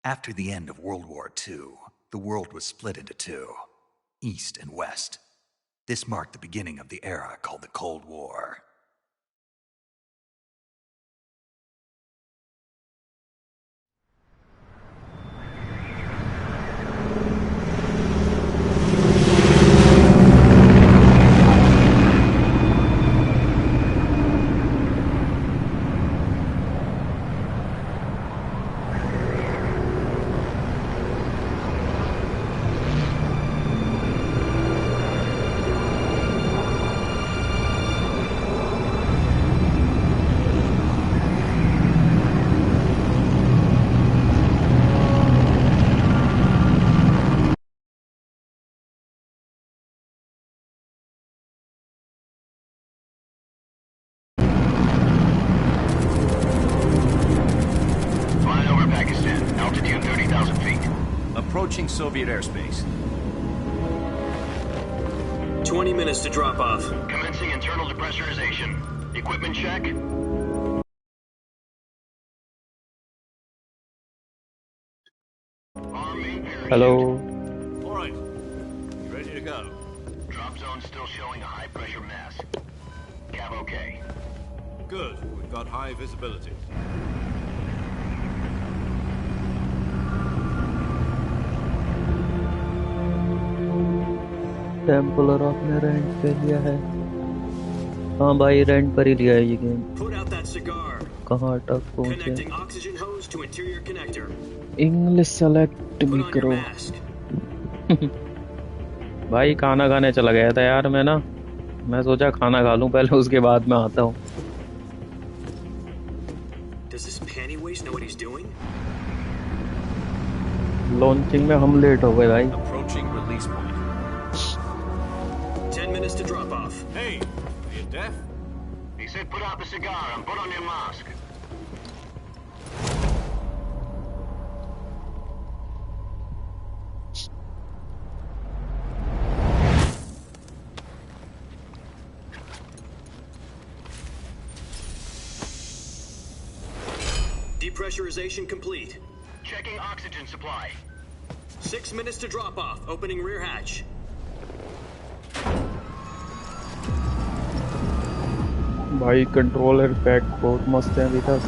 After the end of World War II, the world was split into two, East and West. This marked the beginning of the era called the Cold War. Approaching Soviet airspace. 20 minutes to drop off. Commencing internal depressurization. Equipment check. Hello. All right. Ready to go. Drop zone still showing a high pressure mass. Cav okay. Good. We've got high visibility. Templar आपने rent पे लिया है। हाँ भाई rent पर ही लिया है ये गेम। कहाँ तक पहुँचे? इंग्लिश सेलेक्ट भी करो। भाई खाना खाने चला गया था यार मैं सोचा खाना खा लूं पहले उसके बाद मैं आता हूँ। लॉन्चिंग में हम लेट हो गए भाई। 10 minutes to drop off. Hey, are you deaf? He said put out the cigar and put on your mask. Depressurization complete. Checking oxygen supply. 6 minutes to drop off. Opening rear hatch. भाई controller pack बहुत मस्त है अभी तक।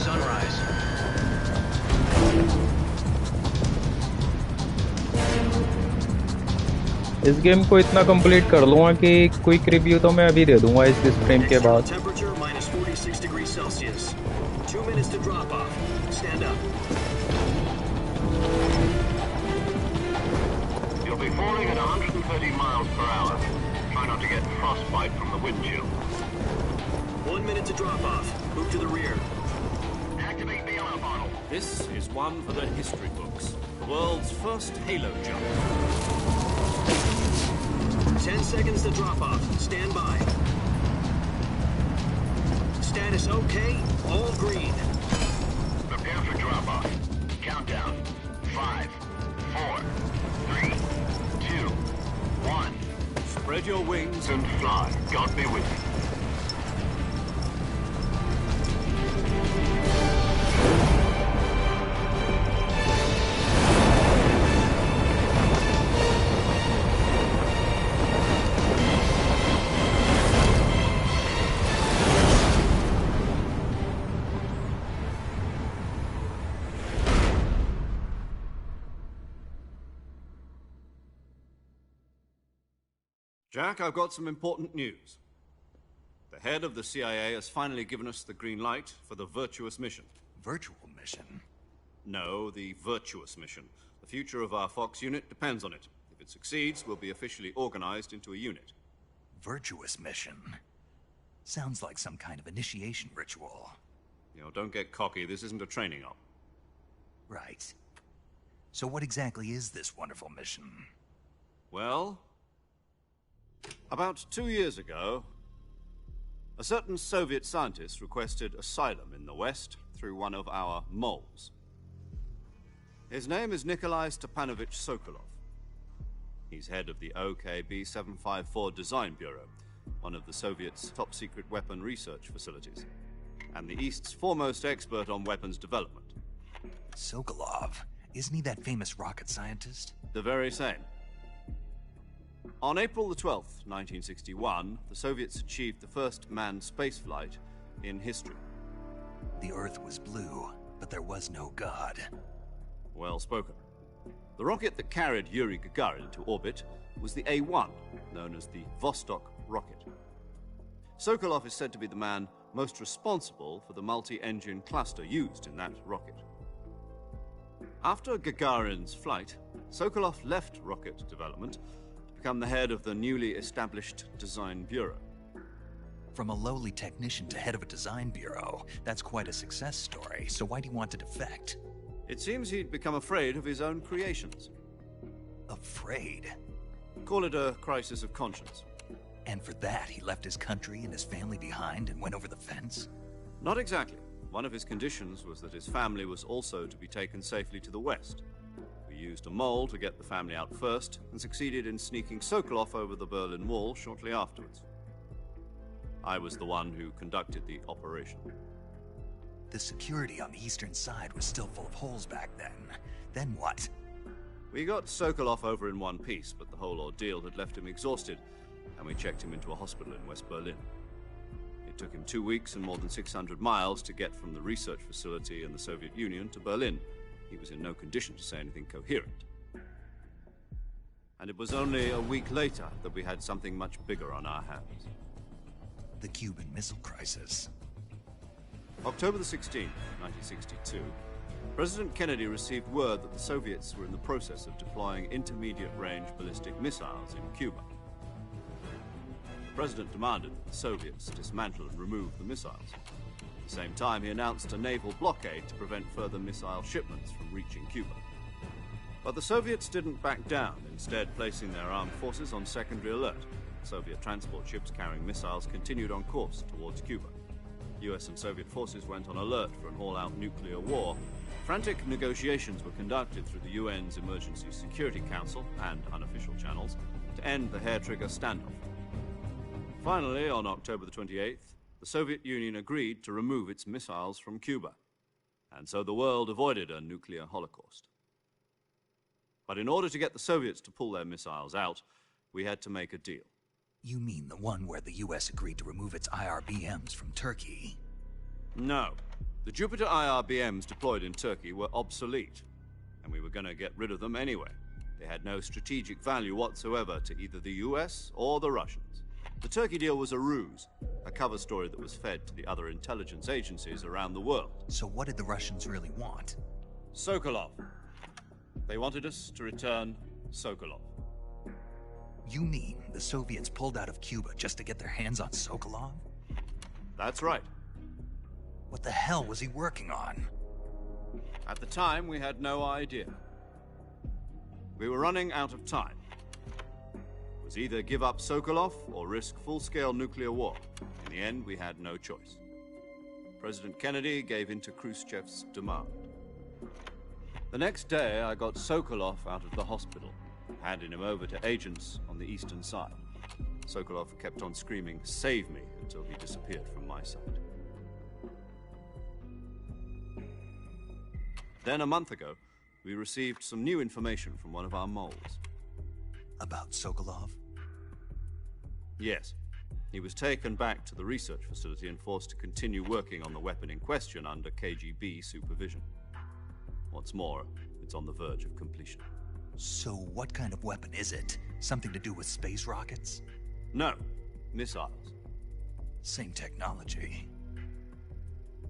Sunrise. इस game को इतना complete कर लूंगा कि क्विक रिव्यू तो मैं अभी दे दूंगा इस स्ट्रीम के बाद। You'll be falling at 130 miles per hour. Try not to get frostbite from the wind chill. 1 minute to drop off. Move to the rear. Activate the ammo bottle. This is one for the history books. The world's first Halo jump. 10 seconds to drop off. Stand by. Status okay. All green. Prepare for drop off. Countdown. 5, 4, 3, 2, 1. Spread your wings And fly. God be with you. Jack, I've got some important news. The head of the CIA has finally given us the green light for the virtuous mission. Virtual mission? No, the virtuous mission. The future of our Fox unit depends on it. If it succeeds, we'll be officially organized into a unit. Virtuous mission? Sounds like some kind of initiation ritual. You know, don't get cocky. This isn't a training op. Right. So what exactly is this wonderful mission? Well, about 2 years ago, a certain Soviet scientist requested asylum in the West through one of our moles. His name is Nikolai Stepanovich Sokolov. He's head of the OKB-754 Design Bureau, one of the Soviets' top-secret weapon research facilities, and the East's foremost expert on weapons development. Sokolov. Isn't he that famous rocket scientist? The very same. On April the 12th, 1961, the Soviets achieved the first manned spaceflight in history. The Earth was blue, but there was no God. Well spoken. The rocket that carried Yuri Gagarin into orbit was the A-1, known as the Vostok rocket. Sokolov is said to be the man most responsible for the multi-engine cluster used in that rocket. After Gagarin's flight, Sokolov left rocket development to become the head of the newly established Design Bureau. From a lowly technician to head of a design bureau, that's quite a success story, so why'd he want to defect? It seems he'd become afraid of his own creations. Afraid? Call it a crisis of conscience. And for that, he left his country and his family behind and went over the fence? Not exactly. One of his conditions was that his family was also to be taken safely to the west. We used a mole to get the family out first and succeeded in sneaking Sokolov over the Berlin Wall shortly afterwards. I was the one who conducted the operation. The security on the eastern side was still full of holes back then. Then what? We got Sokolov over in one piece, but the whole ordeal had left him exhausted, and we checked him into a hospital in West Berlin. It took him 2 weeks and more than 600 miles to get from the research facility in the Soviet Union to Berlin. He was in no condition to say anything coherent. And it was only a week later that we had something much bigger on our hands. The Cuban Missile Crisis. October the 16th, 1962, President Kennedy received word that the Soviets were in the process of deploying intermediate-range ballistic missiles in Cuba. The President demanded that the Soviets dismantle and remove the missiles. At the same time, he announced a naval blockade to prevent further missile shipments from reaching Cuba. But the Soviets didn't back down, instead placing their armed forces on secondary alert. Soviet transport ships carrying missiles continued on course towards Cuba. US and Soviet forces went on alert for an all-out nuclear war. Frantic negotiations were conducted through the UN's Emergency Security Council and unofficial channels to end the hair-trigger standoff. Finally, on October the 28th, the Soviet Union agreed to remove its missiles from Cuba, and so the world avoided a nuclear holocaust. But in order to get the Soviets to pull their missiles out, we had to make a deal. You mean the one where the US agreed to remove its IRBMs from Turkey? No. The Jupiter IRBMs deployed in Turkey were obsolete, and we were going to get rid of them anyway. They had no strategic value whatsoever to either the US or the Russians. The Turkey deal was a ruse, a cover story that was fed to the other intelligence agencies around the world. So what did the Russians really want? Sokolov. They wanted us to return Sokolov. You mean the Soviets pulled out of Cuba just to get their hands on Sokolov? That's right. What the hell was he working on? At the time, we had no idea. We were running out of time. It was either give up Sokolov or risk full-scale nuclear war. In the end, we had no choice. President Kennedy gave in to Khrushchev's demand. The next day, I got Sokolov out of the hospital, handing him over to agents on the eastern side. Sokolov kept on screaming, "Save me," until he disappeared from my sight. Then, a month ago, we received some new information from one of our moles. About Sokolov? Yes. He was taken back to the research facility and forced to continue working on the weapon in question under KGB supervision. What's more, it's on the verge of completion. So what kind of weapon is it? Something to do with space rockets? No, missiles. Same technology.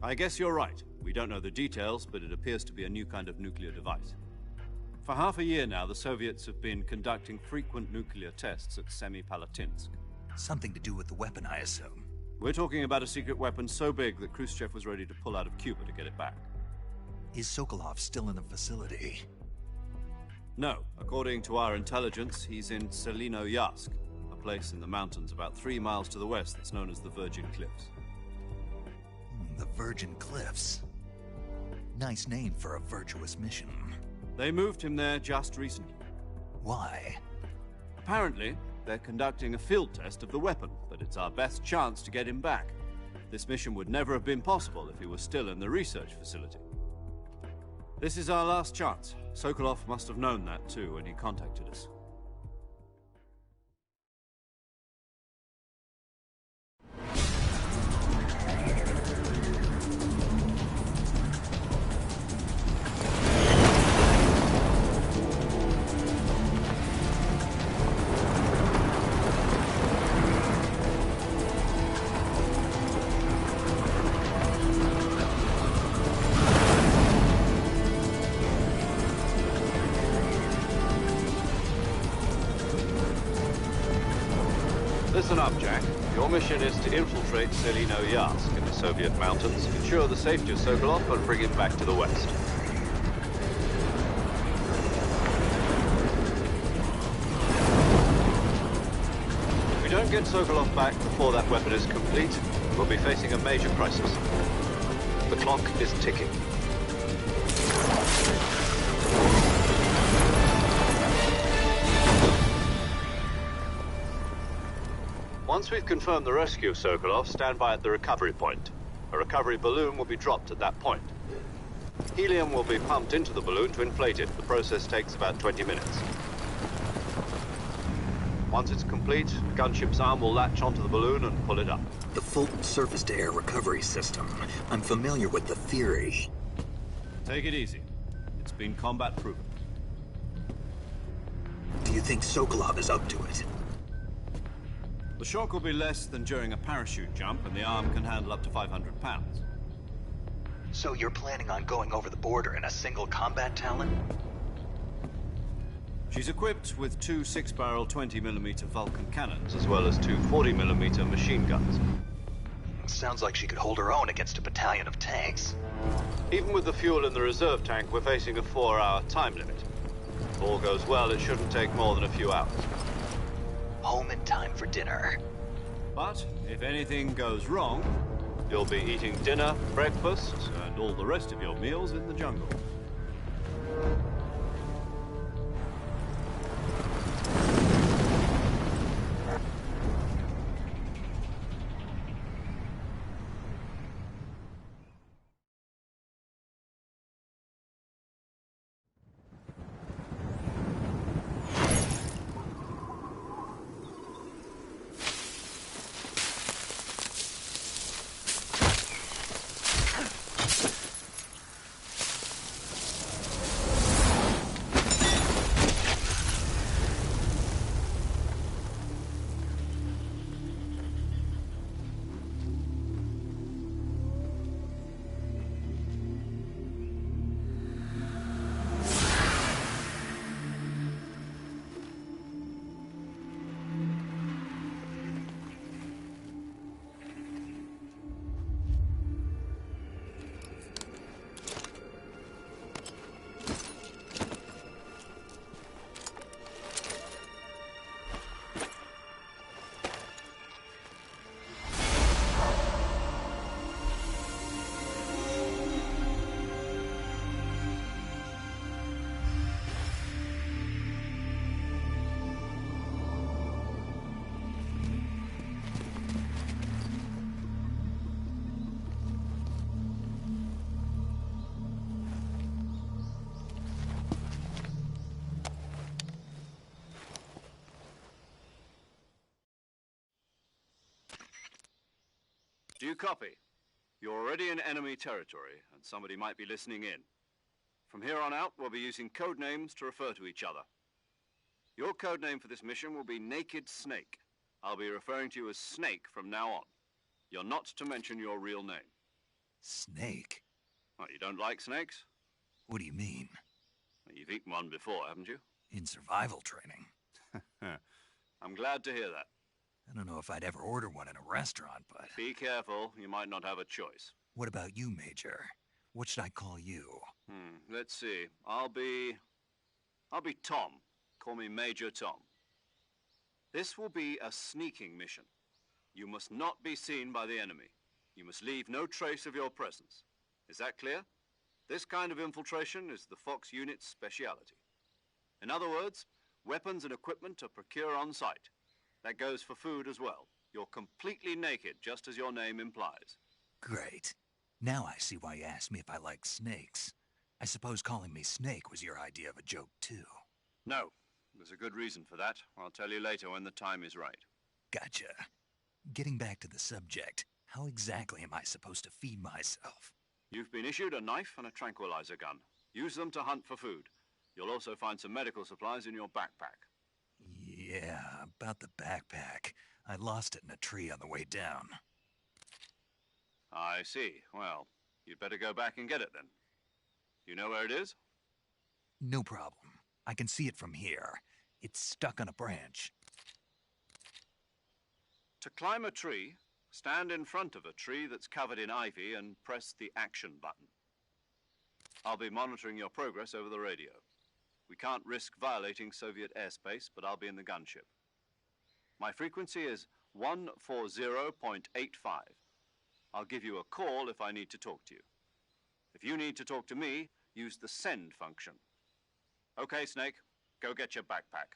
I guess you're right. We don't know the details, but it appears to be a new kind of nuclear device. For half a year now, the Soviets have been conducting frequent nuclear tests at Semipalatinsk. Something to do with the weapon, I assume. We're talking about a secret weapon so big that Khrushchev was ready to pull out of Cuba to get it back. Is Sokolov still in the facility? No. According to our intelligence, he's in Selinoyarsk, a place in the mountains about 3 miles to the west that's known as the Virgin Cliffs. The Virgin Cliffs. Nice name for a virtuous mission. They moved him there just recently. Why? Apparently, they're conducting a field test of the weapon, but it's our best chance to get him back. This mission would never have been possible if he was still in the research facility. This is our last chance. Sokolov must have known that too when he contacted us. Listen up, Jack. Your mission is to infiltrate Selino-Yarsk in the Soviet mountains, ensure the safety of Sokolov, and bring him back to the West. If we don't get Sokolov back before that weapon is complete, we'll be facing a major crisis. The clock is ticking. Once we've confirmed the rescue of Sokolov, stand by at the recovery point. A recovery balloon will be dropped at that point. Helium will be pumped into the balloon to inflate it. The process takes about 20 minutes. Once it's complete, the gunship's arm will latch onto the balloon and pull it up. The Fulton surface-to-air recovery system. I'm familiar with the theory. Take it easy. It's been combat proven. Do you think Sokolov is up to it? The shock will be less than during a parachute jump, and the arm can handle up to 500 pounds. So you're planning on going over the border in a single combat Talon? She's equipped with two 6-barrel 20mm Vulcan cannons, as well as two 40mm machine guns. Sounds like she could hold her own against a battalion of tanks. Even with the fuel in the reserve tank, we're facing a 4-hour time limit. If all goes well, it shouldn't take more than a few hours. Home in time for dinner. But if anything goes wrong, you'll be eating dinner, breakfast, and all the rest of your meals in the jungle. Do you copy? You're already in enemy territory, and somebody might be listening in. From here on out, we'll be using code names to refer to each other. Your code name for this mission will be Naked Snake. I'll be referring to you as Snake from now on. You're not to mention your real name. Snake? Oh, you don't like snakes? What do you mean? Well, you've eaten one before, haven't you? In survival training. I'm glad to hear that. I don't know if I'd ever order one in a restaurant, but... Be careful, you might not have a choice. What about you, Major? What should I call you? Let's see. I'll be Tom. Call me Major Tom. This will be a sneaking mission. You must not be seen by the enemy. You must leave no trace of your presence. Is that clear? This kind of infiltration is the Fox unit's speciality. In other words, weapons and equipment are procured on site. That goes for food as well. You're completely naked, just as your name implies. Great. Now I see why you asked me if I like snakes. I suppose calling me Snake was your idea of a joke, too. No. There's a good reason for that. I'll tell you later when the time is right. Gotcha. Getting back to the subject, how exactly am I supposed to feed myself? You've been issued a knife and a tranquilizer gun. Use them to hunt for food. You'll also find some medical supplies in your backpack. Yeah, about the backpack. I lost it in a tree on the way down. I see. Well, you'd better go back and get it then. You know where it is? No problem. I can see it from here. It's stuck on a branch. To climb a tree, stand in front of a tree that's covered in ivy and press the action button. I'll be monitoring your progress over the radio. We can't risk violating Soviet airspace, but I'll be in the gunship. My frequency is 140.85. I'll give you a call if I need to talk to you. If you need to talk to me, use the send function. Okay, Snake, go get your backpack.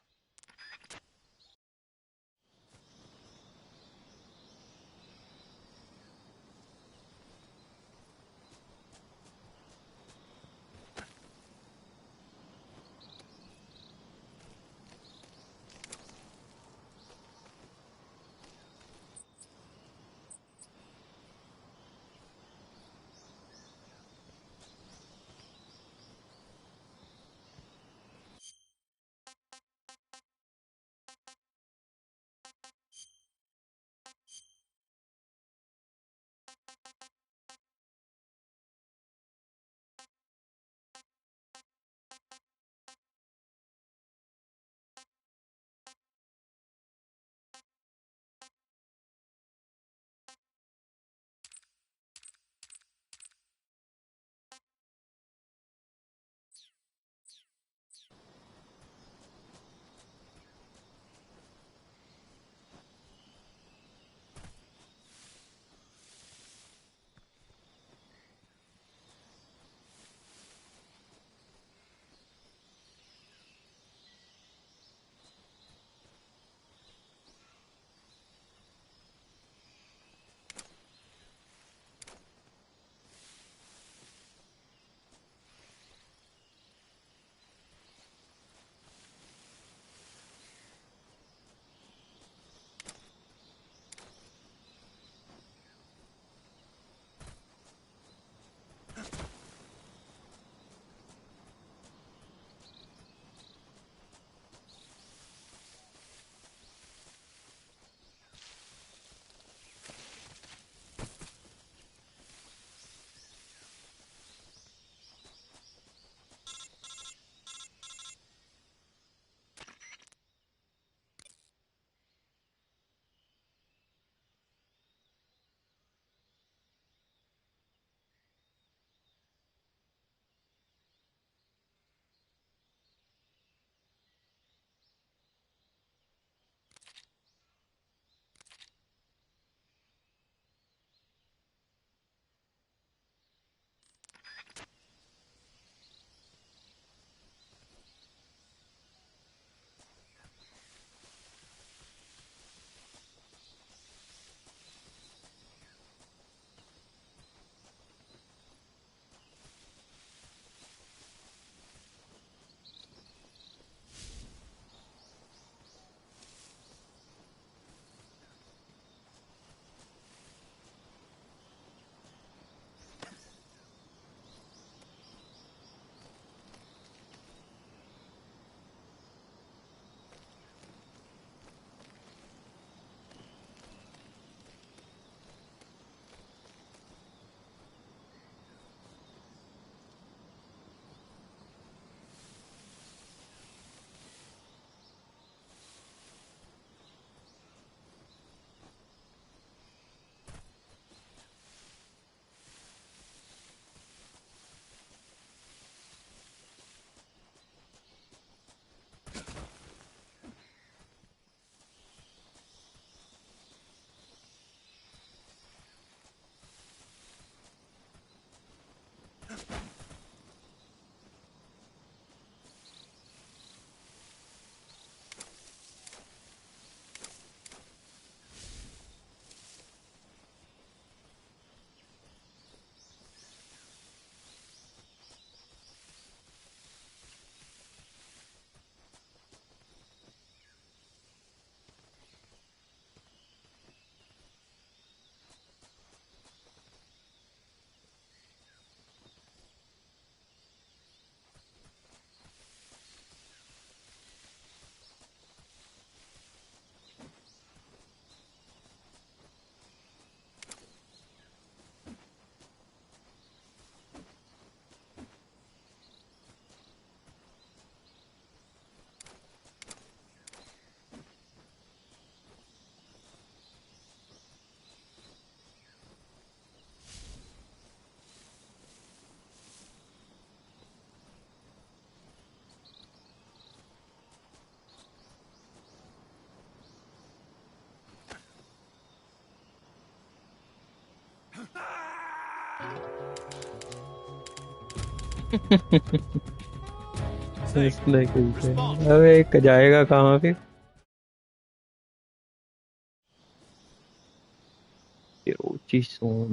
इसमें कैसे अबे जाएगा कहाँ फिर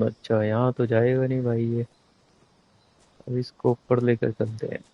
अच्छा यहाँ तो जाएगा नहीं भाई ये अब इसको ऊपर लेकर चलते हैं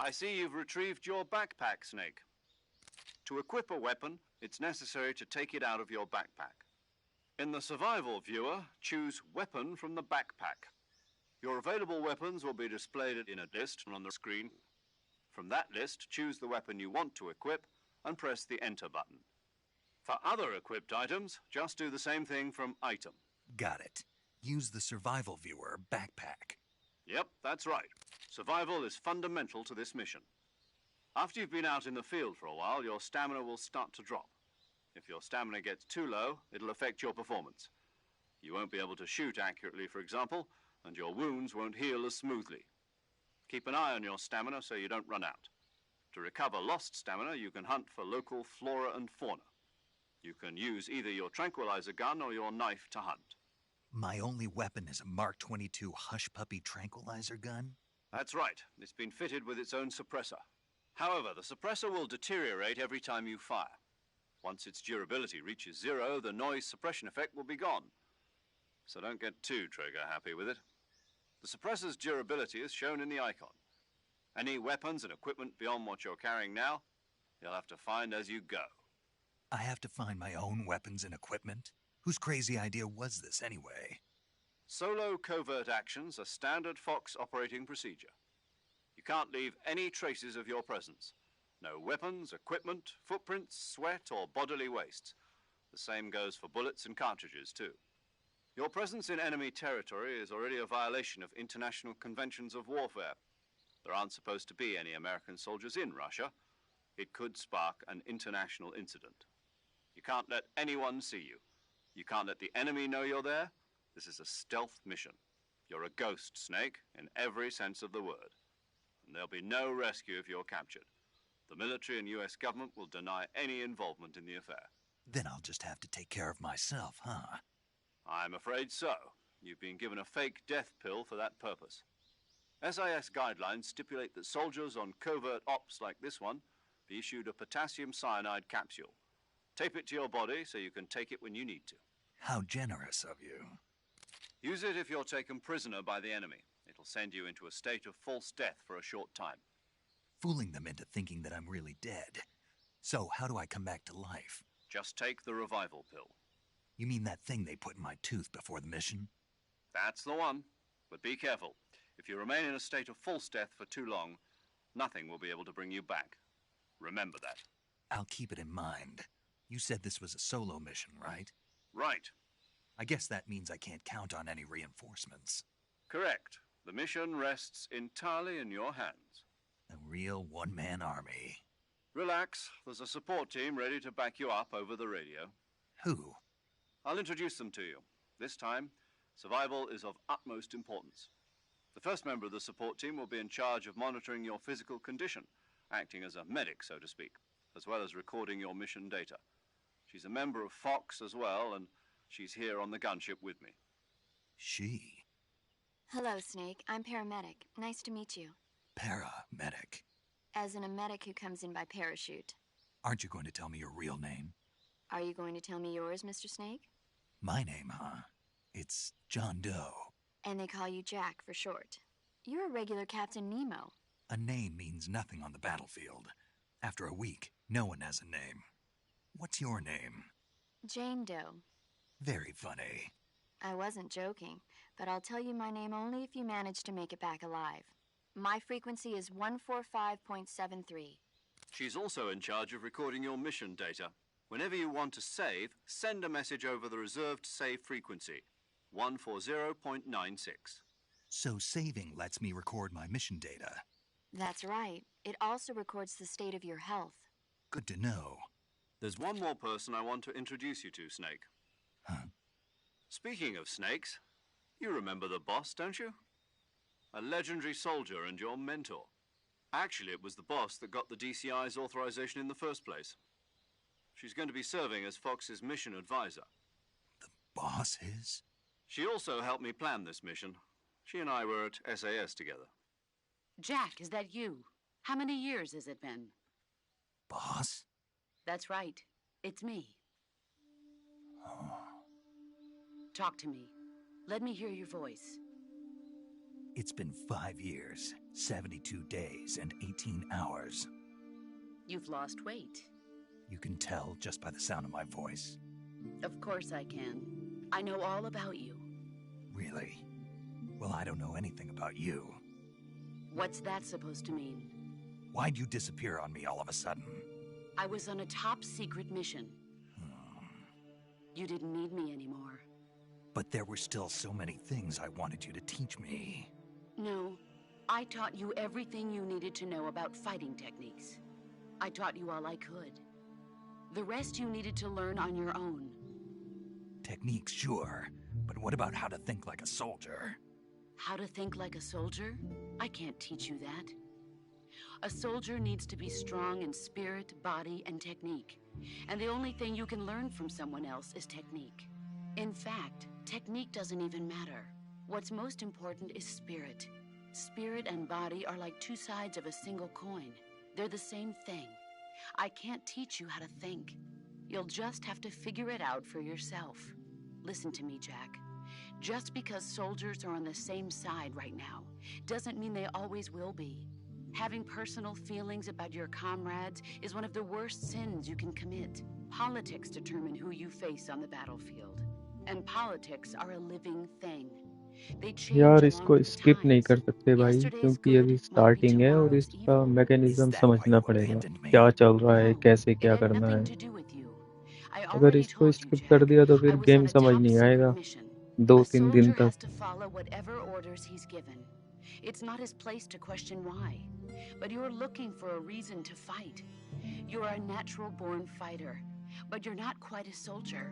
I see you've retrieved your backpack, Snake. To equip a weapon, it's necessary to take it out of your backpack. In the survival viewer, choose Weapon from the backpack. Your available weapons will be displayed in a list on the screen. From that list, choose the weapon you want to equip and press the Enter button. For other equipped items, just do the same thing from Item. Got it. Use the survival viewer backpack. Yep, that's right. Survival is fundamental to this mission. After you've been out in the field for a while, your stamina will start to drop. If your stamina gets too low, it'll affect your performance. You won't be able to shoot accurately, for example, and your wounds won't heal as smoothly. Keep an eye on your stamina so you don't run out. To recover lost stamina, you can hunt for local flora and fauna. You can use either your tranquilizer gun or your knife to hunt. My only weapon is a Mark 22 Hush Puppy tranquilizer gun? That's right. It's been fitted with its own suppressor. However, the suppressor will deteriorate every time you fire. Once its durability reaches 0, the noise suppression effect will be gone. So don't get too trigger-happy with it. The suppressor's durability is shown in the icon. Any weapons and equipment beyond what you're carrying now, you'll have to find as you go. I have to find my own weapons and equipment? Whose crazy idea was this anyway? Solo covert actions are standard Fox operating procedure. You can't leave any traces of your presence. No weapons, equipment, footprints, sweat, or bodily wastes. The same goes for bullets and cartridges, too. Your presence in enemy territory is already a violation of international conventions of warfare. There aren't supposed to be any American soldiers in Russia. It could spark an international incident. You can't let anyone see you. You can't let the enemy know you're there. This is a stealth mission. You're a ghost, Snake, in every sense of the word. And there'll be no rescue if you're captured. The military and US government will deny any involvement in the affair. Then I'll just have to take care of myself, huh? I'm afraid so. You've been given a fake death pill for that purpose. SIS guidelines stipulate that soldiers on covert ops like this one be issued a potassium cyanide capsule. Tape it to your body so you can take it when you need to. How generous of you. Use it if you're taken prisoner by the enemy. It'll send you into a state of false death for a short time. Fooling them into thinking that I'm really dead. So, how do I come back to life? Just take the revival pill. You mean that thing they put in my tooth before the mission? That's the one. But be careful. If you remain in a state of false death for too long, nothing will be able to bring you back. Remember that. I'll keep it in mind. You said this was a solo mission, right? Right. I guess that means I can't count on any reinforcements. Correct. The mission rests entirely in your hands. A real one-man army. Relax. There's a support team ready to back you up over the radio. Who? I'll introduce them to you. This time, survival is of utmost importance. The first member of the support team will be in charge of monitoring your physical condition, acting as a medic, so to speak, as well as recording your mission data. She's a member of Fox as well, and she's here on the gunship with me. She? Hello, Snake. I'm paramedic. Nice to meet you. Paramedic. As in a medic who comes in by parachute. Aren't you going to tell me your real name? Are you going to tell me yours, Mr. Snake? My name, huh? It's John Doe. And they call you Jack for short. You're a regular Captain Nemo. A name means nothing on the battlefield. After a week, no one has a name. What's your name? Jane Doe. Very funny. I wasn't joking, but I'll tell you my name only if you manage to make it back alive. My frequency is 145.73. She's also in charge of recording your mission data. Whenever you want to save, send a message over the reserved save frequency, 140.96. So saving lets me record my mission data. That's right. It also records the state of your health. Good to know. There's one more person I want to introduce you to, Snake. Huh? Speaking of snakes, you remember the boss, don't you? A legendary soldier and your mentor. Actually, it was the boss that got the DCI's authorization in the first place. She's going to be serving as Fox's mission advisor. The boss is? She also helped me plan this mission. She and I were at SAS together. Jack, is that you? How many years has it been? Boss? That's right. It's me. Oh. Talk to me. Let me hear your voice. It's been 5 years, 72 days, and 18 hours. You've lost weight. You can tell just by the sound of my voice. Of course I can. I know all about you. Really? Well, I don't know anything about you. What's that supposed to mean? Why'd you disappear on me all of a sudden? I was on a top-secret mission. You didn't need me anymore. But there were still so many things I wanted you to teach me. No, I taught you everything you needed to know about fighting techniques. I taught you all I could. The rest you needed to learn on your own. Techniques, sure. But what about how to think like a soldier? How to think like a soldier? I can't teach you that. A soldier needs to be strong in spirit, body, and technique. And the only thing you can learn from someone else is technique. In fact, technique doesn't even matter. What's most important is spirit. Spirit and body are like two sides of a single coin. They're the same thing. I can't teach you how to think. You'll just have to figure it out for yourself. Listen to me, Jack. Just because soldiers are on the same side right now doesn't mean they always will be. Having personal feelings about your comrades is one of the worst sins you can commit. Politics determine who you face on the battlefield. And politics are a living thing. They change यार along इसको with skip नहीं times. कर सकते भाई Yesterday's क्योंकि अभी good might be starting है और tomorrow's इसका evil. मैकेनिज्म Is that समझना why you पड़ेगा abandoned me? क्या चल रहा है No, कैसे it क्या had करना nothing है to do with you. I अगर already इसको told you, स्किप Jack. कर दिया तो I फिर was गेम on a समझ top नहीं secret आएगा mission. 2-3 दिन soldier has तक to follow whatever orders he's given. It's not his place to question why. But you're looking for a reason to fight. You're a natural-born fighter, but you're not quite a soldier.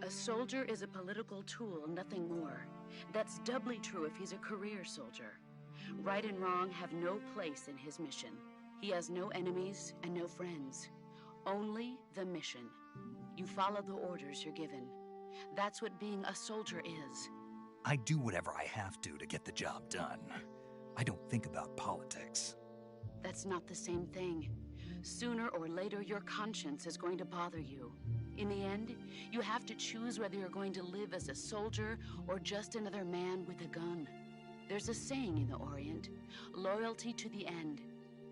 A soldier is a political tool, nothing more. That's doubly true if he's a career soldier. Right and wrong have no place in his mission. He has no enemies and no friends. Only the mission. You follow the orders you're given. That's what being a soldier is. I do whatever I have to get the job done. I don't think about politics. That's not the same thing. Sooner or later, your conscience is going to bother you. In the end, you have to choose whether you're going to live as a soldier or just another man with a gun. There's a saying in the Orient, loyalty to the end.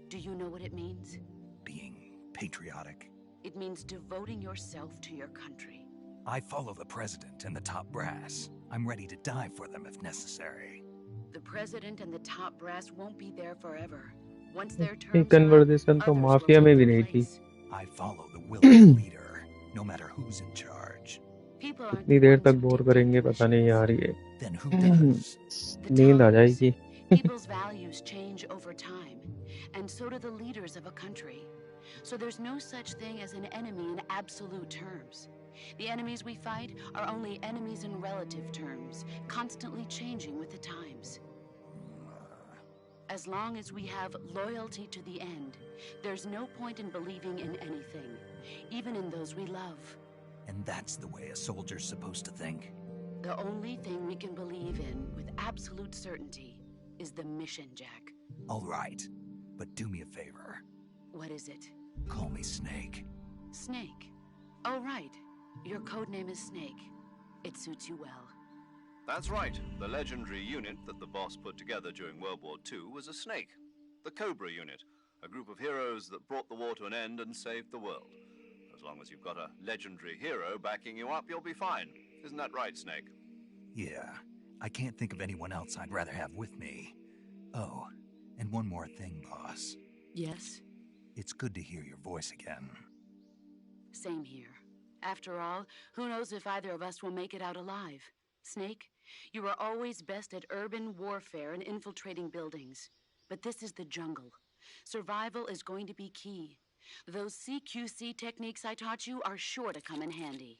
Do you know what it means? Being patriotic. It means devoting yourself to your country. I follow the president and the top brass. I'm ready to die for them if necessary. The president and the top brass won't be there forever. Once their ये terms are up, conversation तो others will mafia take में भी their नहीं थी. place. I follow the will of the leader, no matter who's in charge. People aren't कितनी the there ones तक who bore dictate करेंगे the पता नहीं missions. यार ये. Then who does? The नींद आ times. जाएगी. People's values change over time, and so do the leaders of a country. So there's no such thing as an enemy in absolute terms. The enemies we fight are only enemies in relative terms, constantly changing with the times. As long as we have loyalty to the end, there's no point in believing in anything, even in those we love. And that's the way a soldier's supposed to think? The only thing we can believe in with absolute certainty is the mission, Jack. All right, but do me a favor. What is it? Call me Snake. Snake. Oh, right. Your code name is Snake. It suits you well. That's right. The legendary unit that the boss put together during World War II was a snake. The Cobra unit, a group of heroes that brought the war to an end and saved the world. As long as you've got a legendary hero backing you up, you'll be fine. Isn't that right, Snake? Yeah, I can't think of anyone else I'd rather have with me. Oh, and one more thing, boss. Yes? It's good to hear your voice again. Same here. After all, who knows if either of us will make it out alive? Snake, you are always best at urban warfare and infiltrating buildings. But this is the jungle. Survival is going to be key. Those CQC techniques I taught you are sure to come in handy.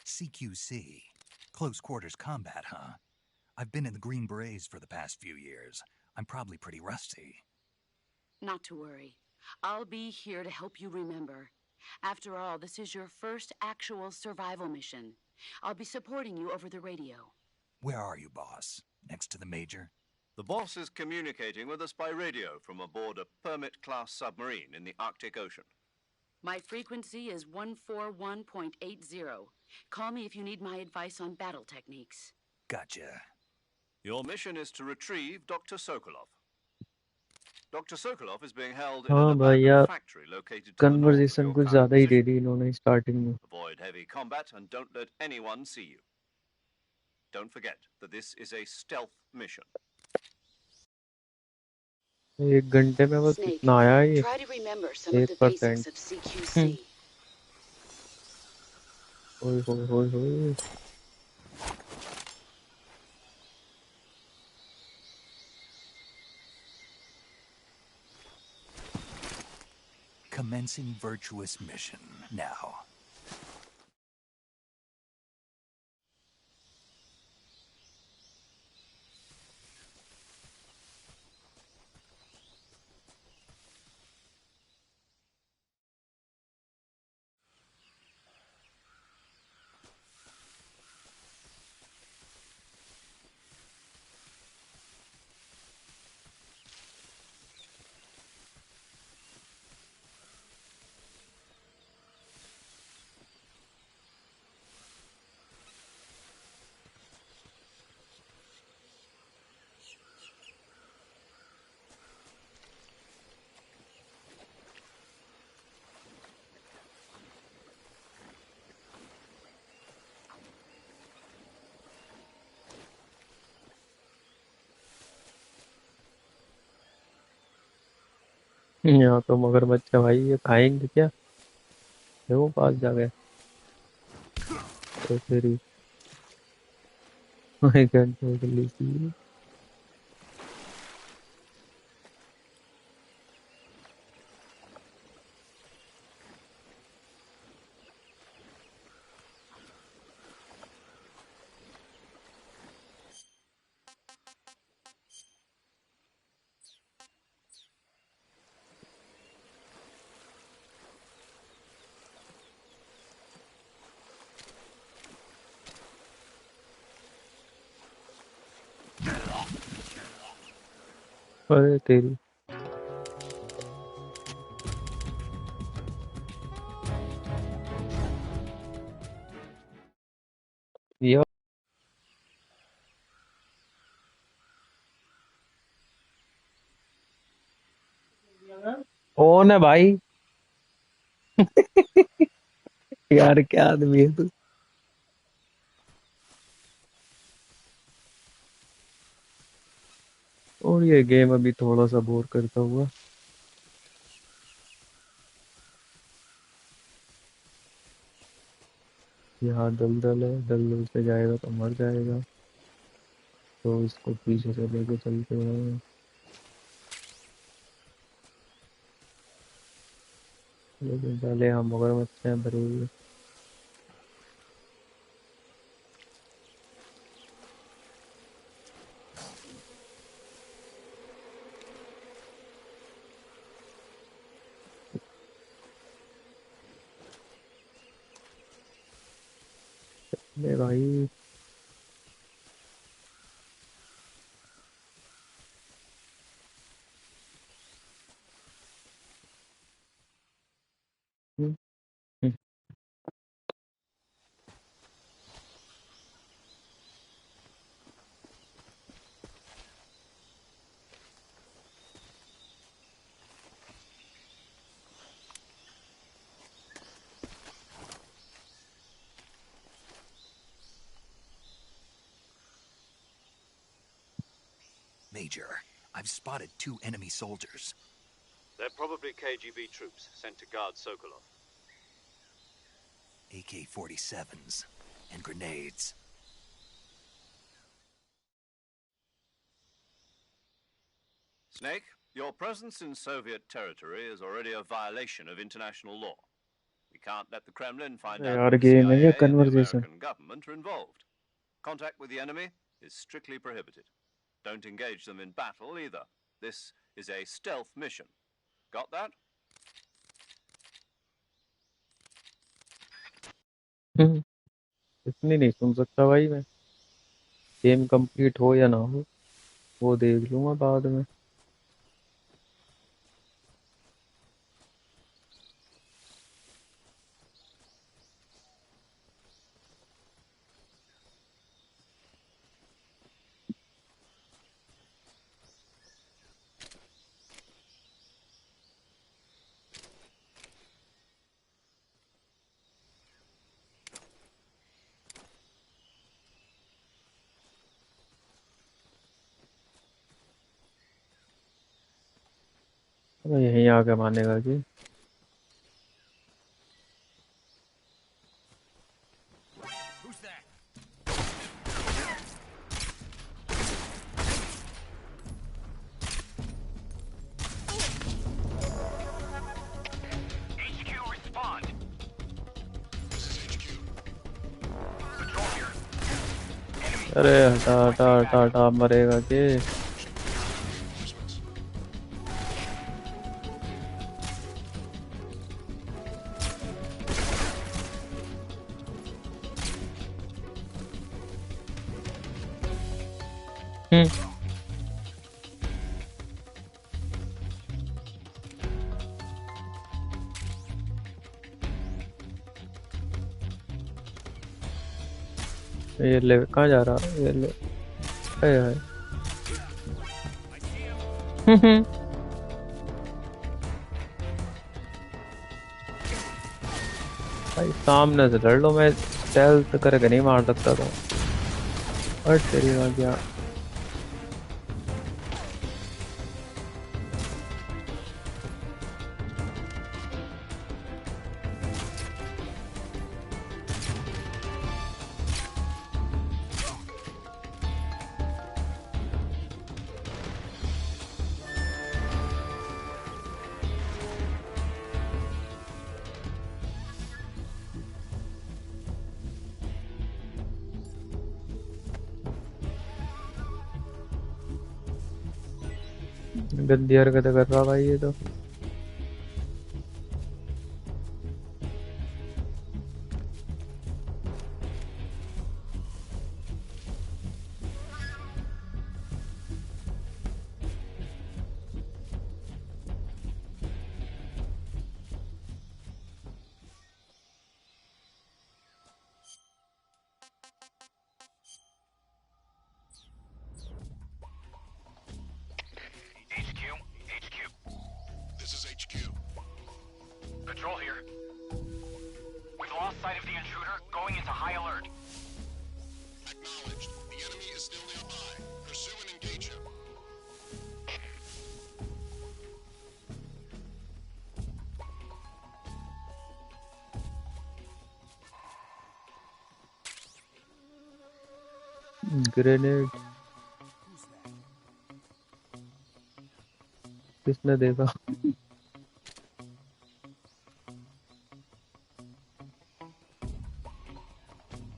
CQC? Close quarters combat, huh? I've been in the Green Berets for the past few years. I'm probably pretty rusty. Not to worry. I'll be here to help you remember. After all, this is your first actual survival mission. I'll be supporting you over the radio. Where are you, boss? Next to the Major? The boss is communicating with us by radio from aboard a Permit-class submarine in the Arctic Ocean. My frequency is 141.80. Call me if you need my advice on battle techniques. Gotcha. Your mission is to retrieve Dr. Sokolov. Dr. Sokolov is being held in हाँ an भाई abandoned यार factory located to the north of conversation your कुछ current ज़्यादा ही दे position. दी इन्होंने starting में. Avoid heavy combat and don't let anyone see you. Don't forget that this is a stealth mission. 1 घंटे में बस Snake, इतना आया ये. try to remember some of the basics of CQC. ओए होए होए होए. Commencing virtuous mission now. यहाँ तो मगरमच्छ है भाई, ये खाएंगे क्या? देखो पास जा गए तो फिर I can totally see. अरे तेरी ये कौन है भाई? यार क्या आदमी है तू? और ये गेम अभी थोड़ा सा बोर करता हुआ। यहाँ दलदल है, दलदल से जाएगा तो मर जाएगा, तो इसको पीछे से लेके चलते हैं। लेकिन पहले हम मगरमच्छ भरे हुए। ले भाई। हम्म, हम्म, Major, I've spotted 2 enemy soldiers. They're probably KGB troops sent to guard Sokolov. AK-47s and grenades. Snake, your presence in Soviet territory is already a violation of international law. We can't let the Kremlin find out यार that the game है CIA या and the conversation? American government are involved. Contact with the enemy is strictly prohibited. Don't engage them in battle either. This is a stealth mission. Got that? इतनी नहीं सुन सकता भाई मैं। Game complete हो या ना हो वो देख लूंगा बाद में। अब यहीं आके मानेगा कि अरे हटा हटा हटा हटा मरेगा कि। ये ले कहाँ जा रहा है? ये ले हाय हाय। भाई सामने से लड़ लो, मैं स्टेल्थ करके नहीं मार सकता था। और तेरी आ गया। गंदी हरकतें कर रहा भाई ये तो। ग्रेनेड किसने देखा?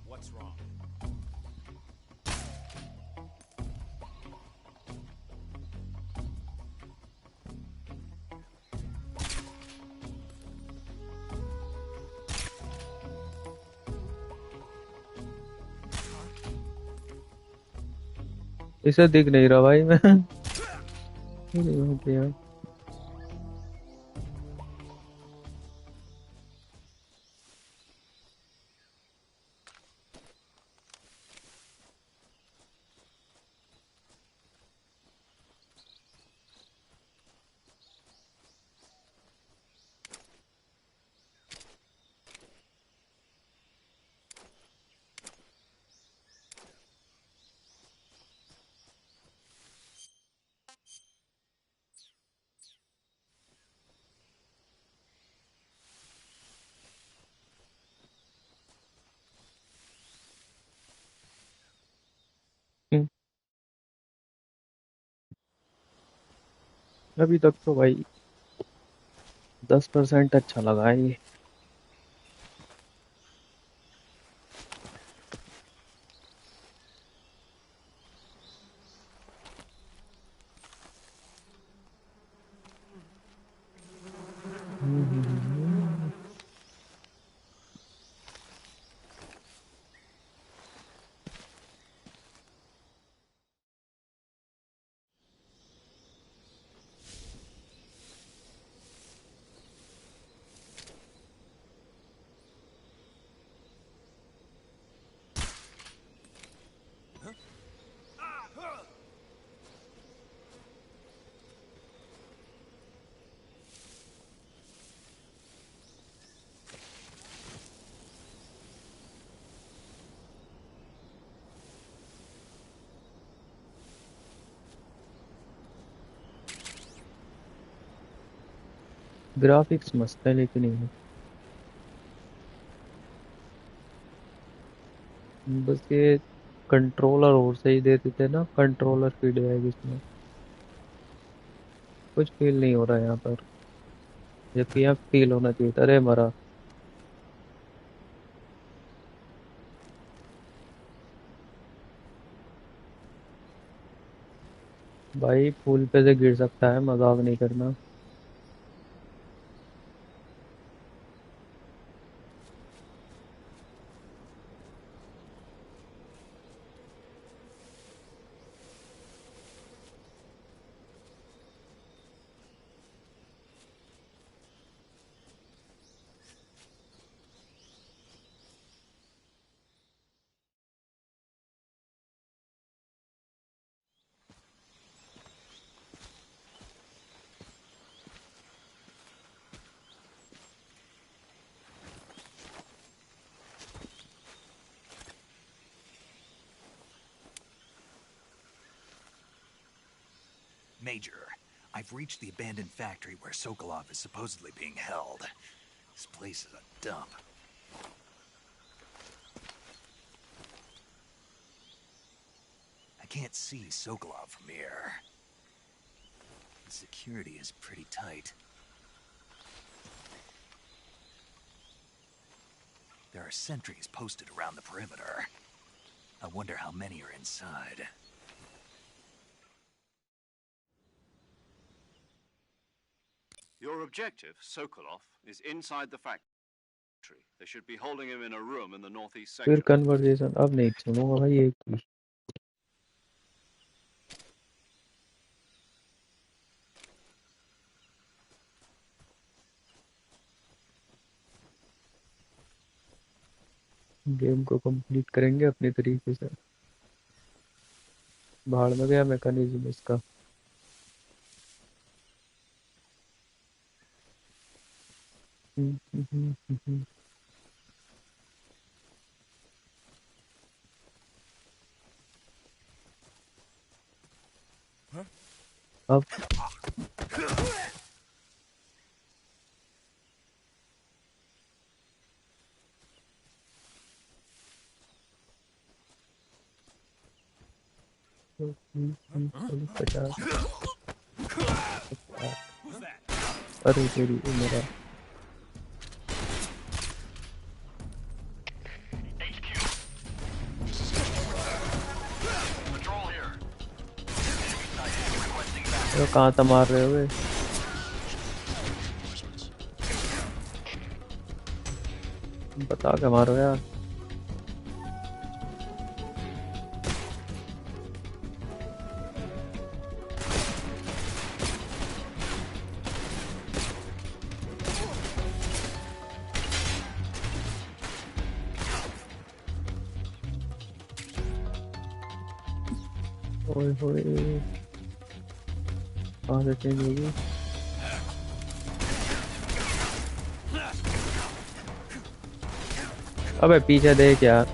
What's wrong? इसे दिख नहीं रहा भाई मैं। क्या अभी तक तो भाई 10% अच्छा लगा है ये। ग्राफिक्स मस्त है लेकिन ये बस ये कंट्रोलर और सही देते थे ना, कंट्रोलर फीडबैक इसमें कुछ फील नहीं हो रहा है यहाँ पर, जबकि यहाँ फील होना चाहिए था। अरे मरा भाई, पुल पे से गिर सकता है, मजाक नहीं करना। Major, I've reached the abandoned factory where Sokolov is supposedly being held. This place is a dump. I can't see Sokolov from here. The security is pretty tight. There are sentries posted around the perimeter. I wonder how many are inside. Your objective, Sokolov, is inside the factory. They should be holding him in a room in the northeast फिर section. Conversation अब नहीं सुनूंगा भाई एक भी। Game को complete करेंगे अपने तरीके से। भाड़ में गया मैकेनिज्म इसका। अब 50 अरे तेरी मेरा तो कहाँ से मार रहे हो बे? बता के मारो यार। ओए होए कहाँ से चेंज होगी? अबे पीछे देख यार।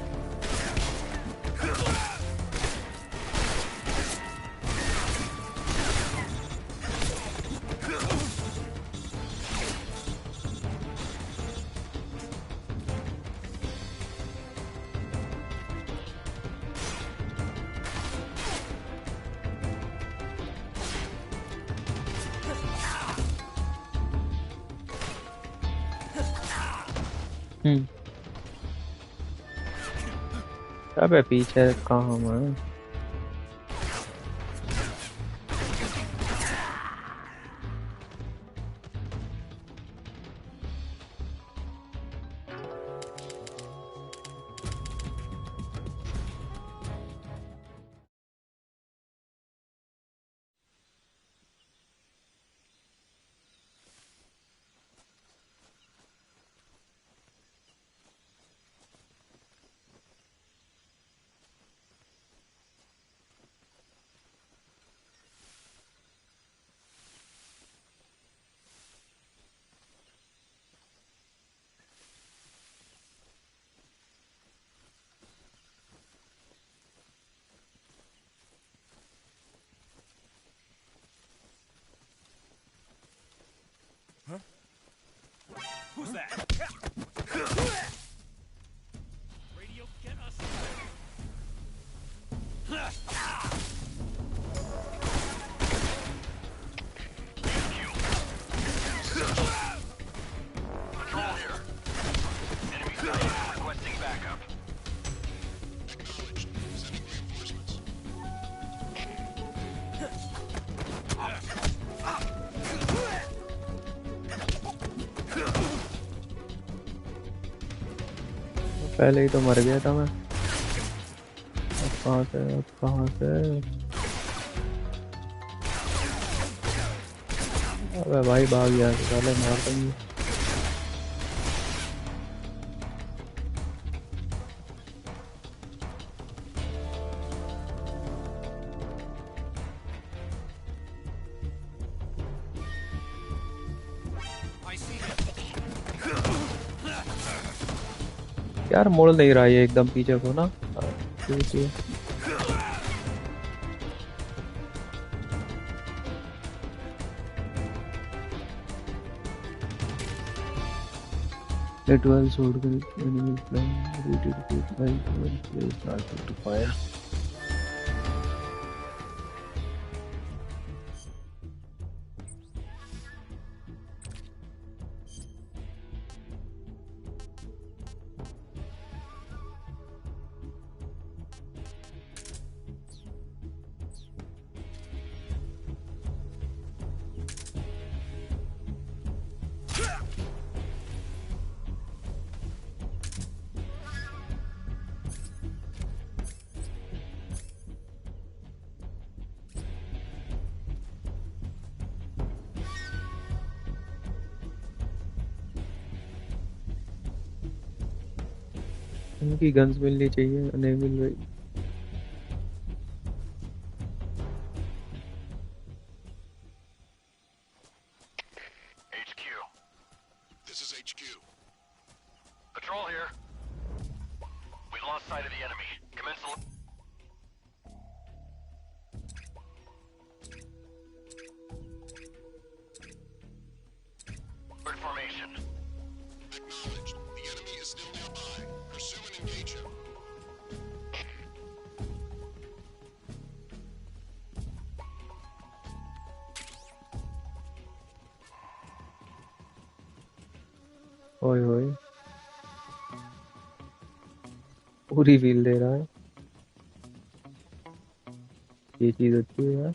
अबे पीछे कहाँ मैं? Who's that? Radio, get us. Patrol here. Enemy sighted. Requesting backup. Acknowledged. Sending reinforcements. पहले ही तो मर गया था मैं। अब कहाँ से? अब कहाँ से? अबे भाई भाग गया तो पहले मार देंगे। यार मोड़ नहीं रहा ये एकदम पीछे को ना। It will shoot the enemy plane ready to fly when place started to fire. उनकी गन्स मिलनी चाहिए, नहीं मिल रही। HQ. This is HQ. Patrol here. We lost sight of the enemy. Commence the... Formation. Acknowledged. The enemy is still nearby. Pursue and engage him. ओए होए पूरी wheel दे रहा है ये चीज अच्छी है यार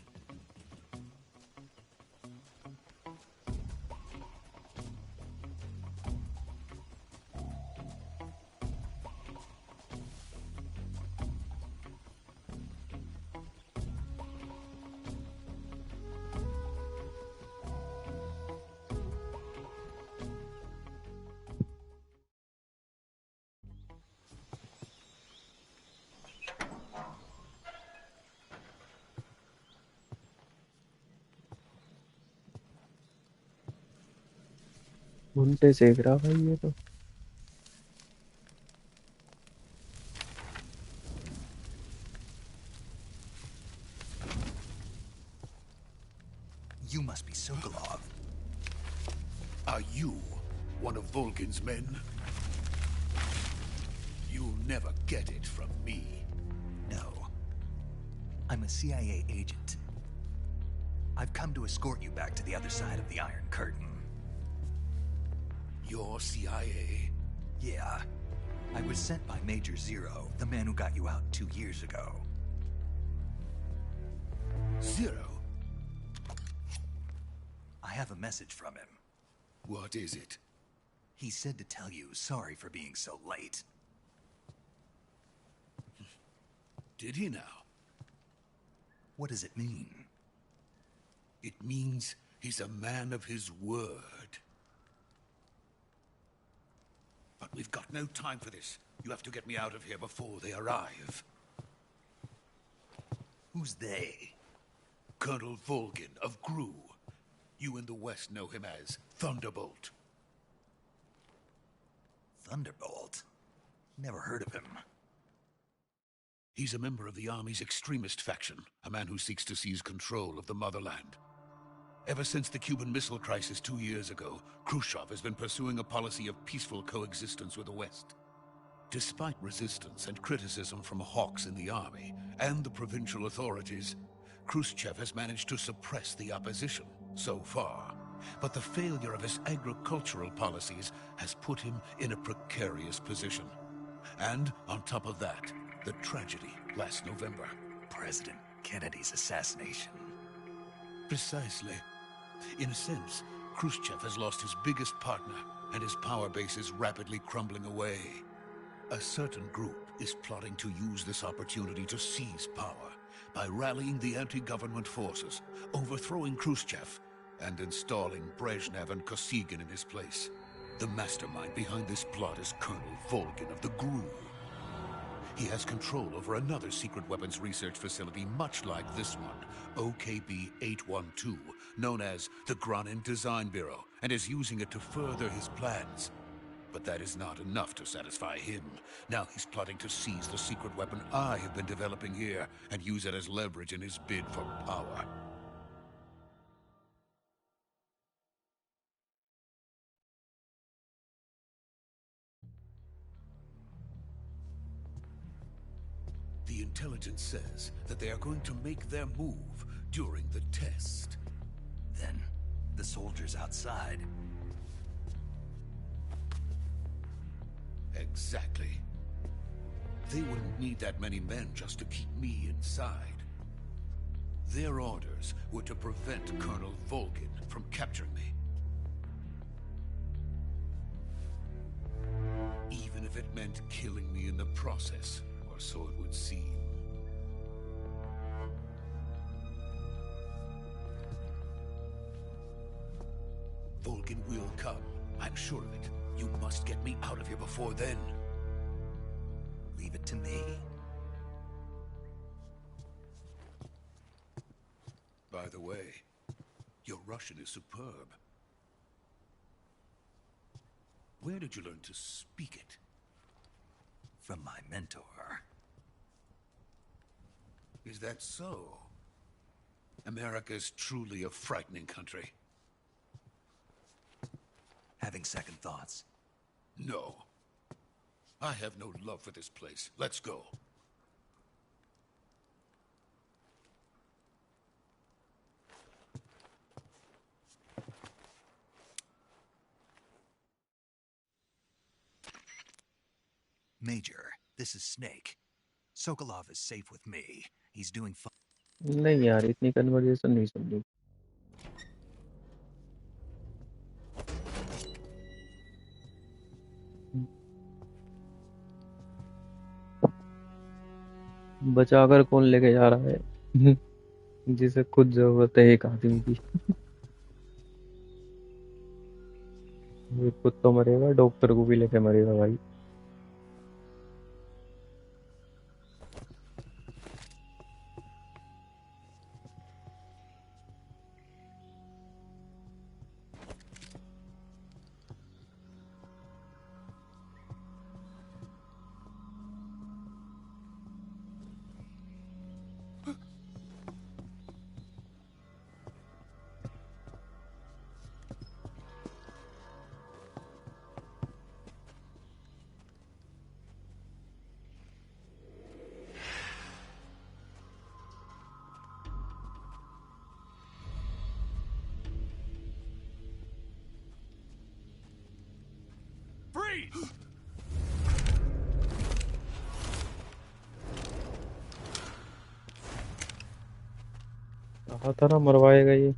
उनसे सेक रहा भाई ये तो You must be Sokolov. Are you one of Volgin's men? You'll never get it from me. No. I'm a CIA agent. I've come to escort you back to the other side of the Iron Curtain. You're CIA? Yeah. I was sent by Major Zero, the man who got you out 2 years ago. Zero? I have a message from him. What is it? He said to tell you sorry for being so late. Did he now? What does it mean? It means he's a man of his word. But we've got no time for this. You have to get me out of here before they arrive. Who's they? Colonel Volgin of GRU. You in the West know him as Thunderbolt. Thunderbolt? Never heard of him. He's a member of the Army's extremist faction, a man who seeks to seize control of the motherland. Ever since the Cuban Missile Crisis 2 years ago, Khrushchev has been pursuing a policy of peaceful coexistence with the West. Despite resistance and criticism from hawks in the army and the provincial authorities, Khrushchev has managed to suppress the opposition so far. But the failure of his agricultural policies has put him in a precarious position. And on top of that, the tragedy last November. President Kennedy's assassination. Precisely. In a sense, Khrushchev has lost his biggest partner, and his power base is rapidly crumbling away. A certain group is plotting to use this opportunity to seize power by rallying the anti-government forces, overthrowing Khrushchev, and installing Brezhnev and Kosygin in his place. The mastermind behind this plot is Colonel Volgin of the GRU. He has control over another secret weapons research facility much like this one, OKB-812, known as the Granin Design Bureau, and is using it to further his plans. But that is not enough to satisfy him. Now he's plotting to seize the secret weapon I have been developing here and use it as leverage in his bid for power. The intelligence says that they are going to make their move during the test. Then, the soldiers outside. Exactly. They wouldn't need that many men just to keep me inside. Their orders were to prevent Colonel Volgin from capturing me. Even if it meant killing me in the process, or so it would seem. Volgin will come. I'm sure of it. You must get me out of here before then. Leave it to me. By the way, your Russian is superb. Where did you learn to speak it? From my mentor. Is that so? America's truly a frightening country. Having second thoughts? No. I have no love for this place. Let's go. Major, this is Snake. Sokolov is safe with me. He's doing fine. नहीं यार इतनी conversation नहीं सुननी। बचाकर कौन लेके जा रहा है जिसे खुद जरूरत है एक आदमी की। ये खुद तो मरेगा, डॉक्टर को भी लेके मरेगा भाई। कहा था ना मरवाएगा ये।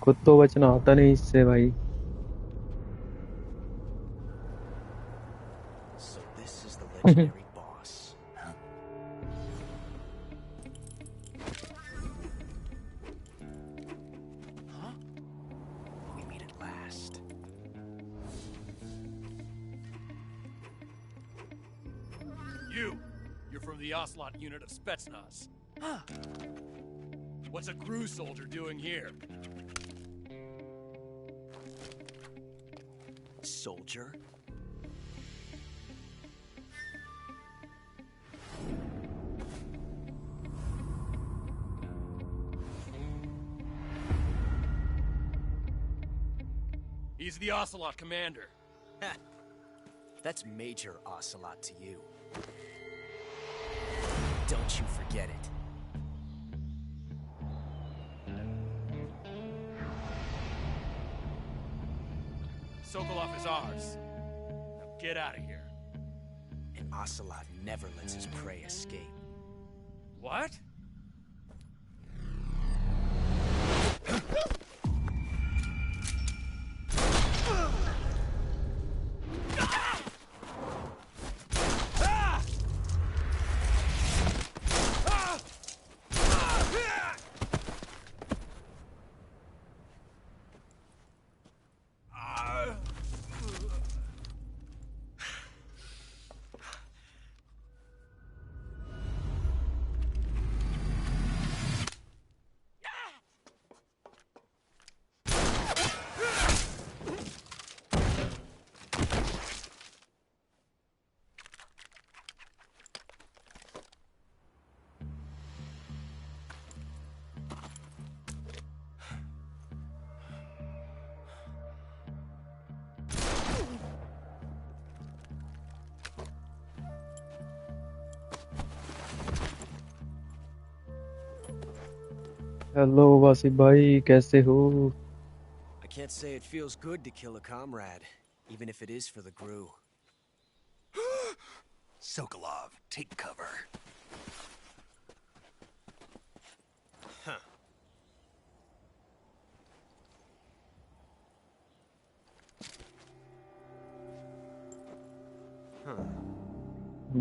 खुद तो बचना आता नहीं इससे भाई। So this is the legendary boss. Huh? We meet at last. You're from the Ocelot unit of Spetsnaz. What's a crew soldier doing here? Soldier? He's the Ocelot commander. That's Major Ocelot to you. Don't you forget it. Sokolov is ours. Now get out of here. And Ocelot never lets his prey escape. What? Hello वासी भाई कैसे हो? I can't say it feels good to kill a comrade, even if it is for the GRU. Sokolov, take cover. Huh.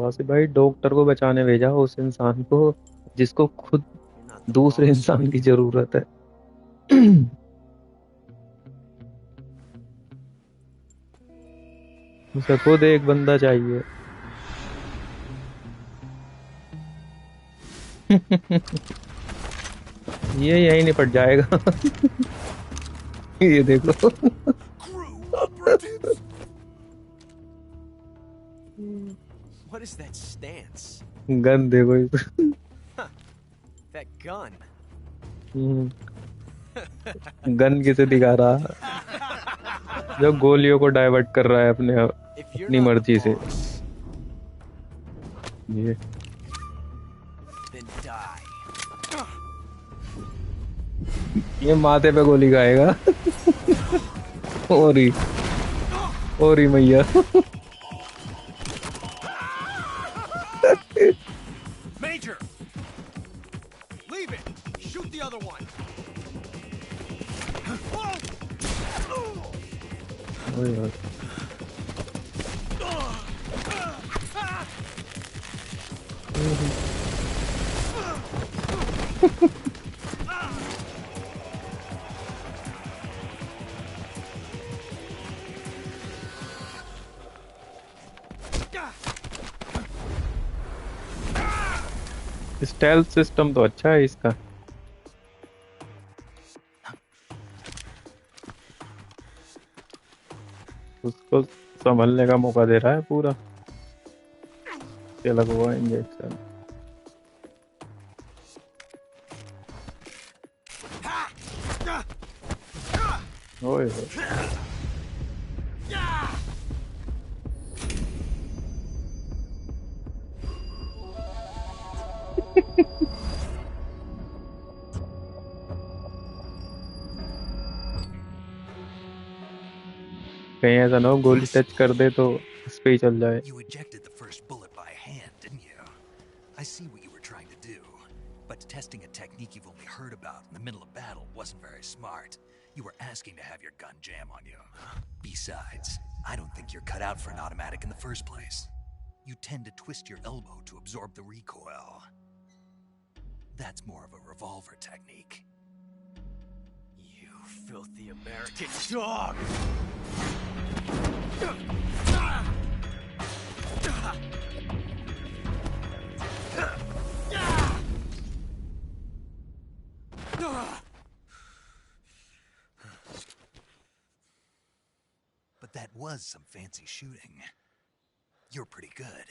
वासी भाई doctor को बचाने भेजा उस इंसान को जिसको खुद दूसरे इंसान की जरूरत है। उसे खुद एक बंदा चाहिए। ये यही निपट जाएगा। ये देखो। What is that stance? Gun देखो। That gun. गन किसे दिखा रहा जो गोलियों को डाइवर्ट कर रहा है अपनी मर्जी से। ये ये माथे पे गोली खाएगा। और ही मैया। ओए ओए स्टेल्थ सिस्टम तो अच्छा है इसका उसको संभलने का मौका दे रहा है पूरा ये लगवा इंजेक्शन ओए ओए कहीं ऐसा ना हो गोली टच कर दे तो इस पे ही चल जाए You ejected the first bullet by hand, didn't you? I see what you were trying to do. But testing a technique you've only heard about in the middle of battle wasn't very smart. You were asking to have your gun jam on you. Besides, I don't think you're cut out for an automatic in the first place. You tend to twist your elbow to absorb the recoil. That's more of a revolver technique. You filthy American dog! But that was some fancy shooting. You're pretty good.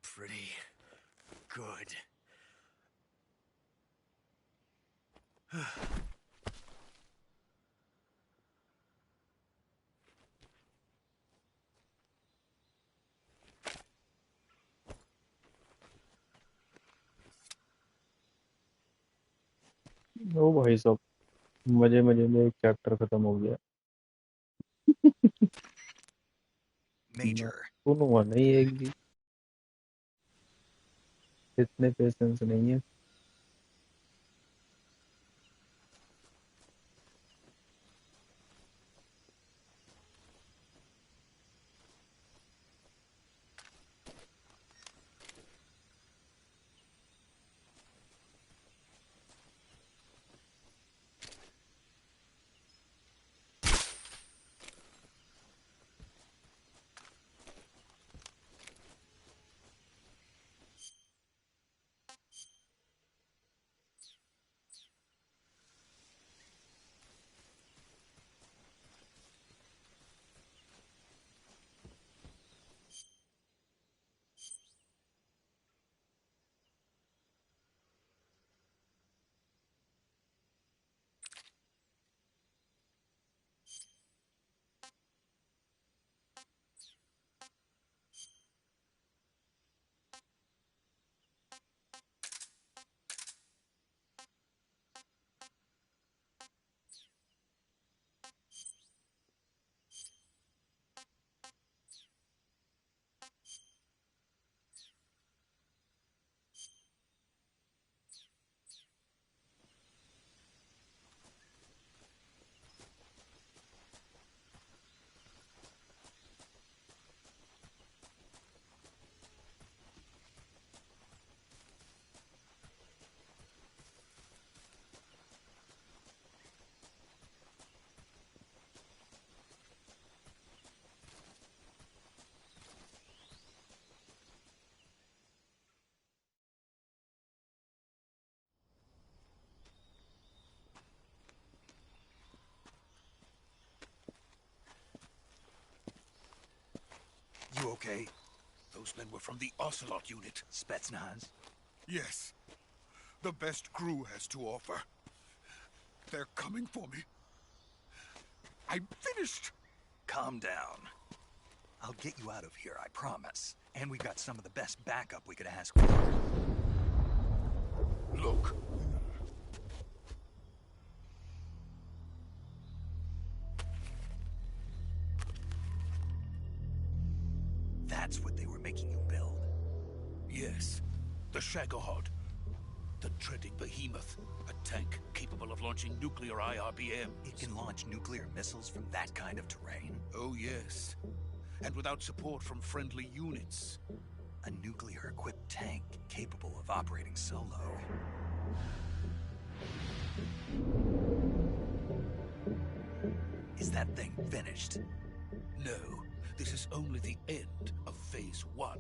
Pretty good. ओ भाई साहब मजे मजे में एक chapter खत्म हो गया Major. सुनूंगा नहीं एक भी इतने पेशेंस नहीं है You okay? Those men were from the Ocelot unit. Spetsnaz? Yes. The best crew has to offer. They're coming for me. I'm finished. Calm down. I'll get you out of here, I promise. And we've got some of the best backup we could ask for. Look. That's what they were making you build. Yes. The Shagohod. The dreaded behemoth. A tank capable of launching nuclear IRBM. It can launch nuclear missiles from that kind of terrain? Oh, yes. And without support from friendly units. A nuclear-equipped tank capable of operating solo. Is that thing finished? No, this is only the end of Phase 1.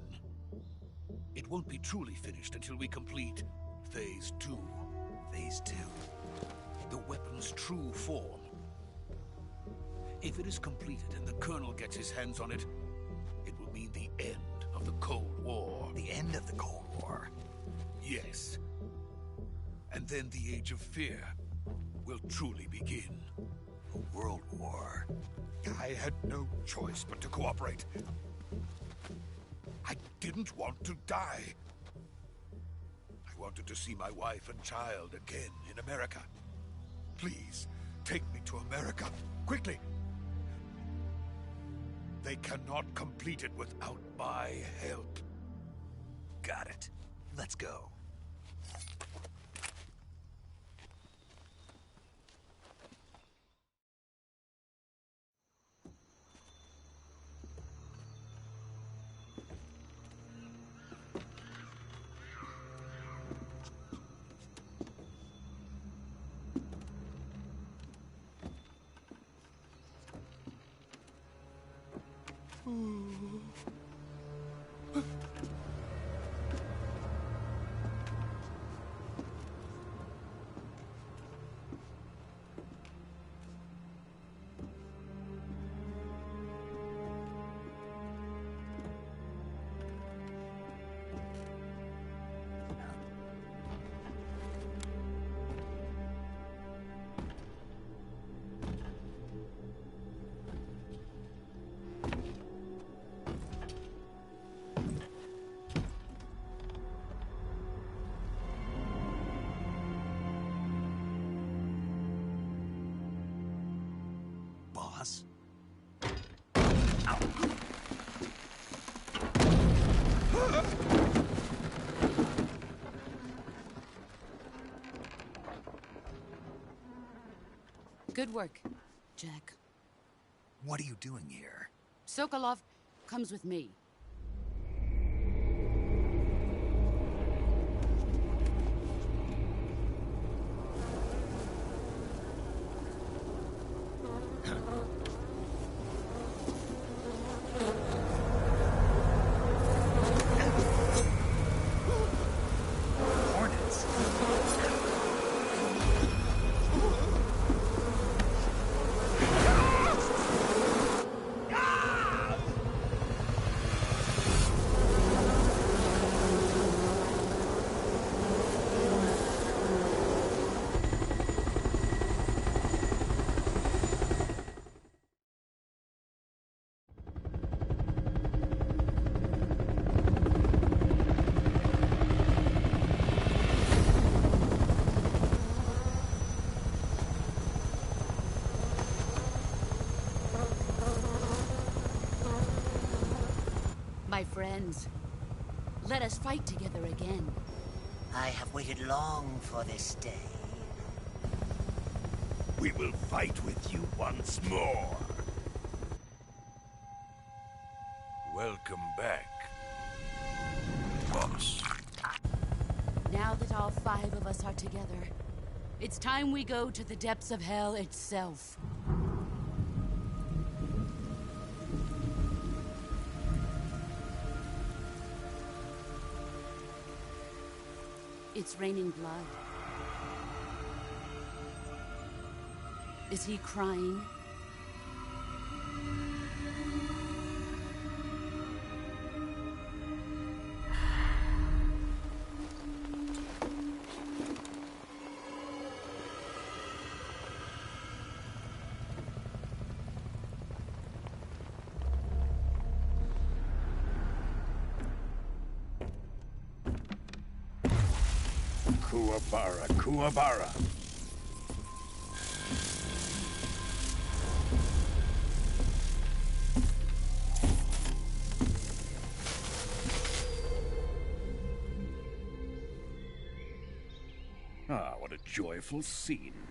It won't be truly finished until we complete Phase 2. Phase 2? The weapon's true form. If it is completed and the Colonel gets his hands on it, it will mean the end of the Cold War. The end of the Cold War? Yes. And then the Age of Fear will truly begin. A world war. I had no choice but to cooperate. I didn't want to die. I wanted to see my wife and child again in America. Please, take me to America, quickly. They cannot complete it without my help. Got it. Let's go. Boss? Ow. Good work, Jack. What are you doing here? Sokolov comes with me. My friends, let us fight together again. I have waited long for this day. We will fight with you once more. Welcome back, boss. Now that all 5 of us are together, it's time we go to the depths of hell itself. It's raining blood. Is he crying? Kuwabara, Kuwabara. Ah, what a joyful scene.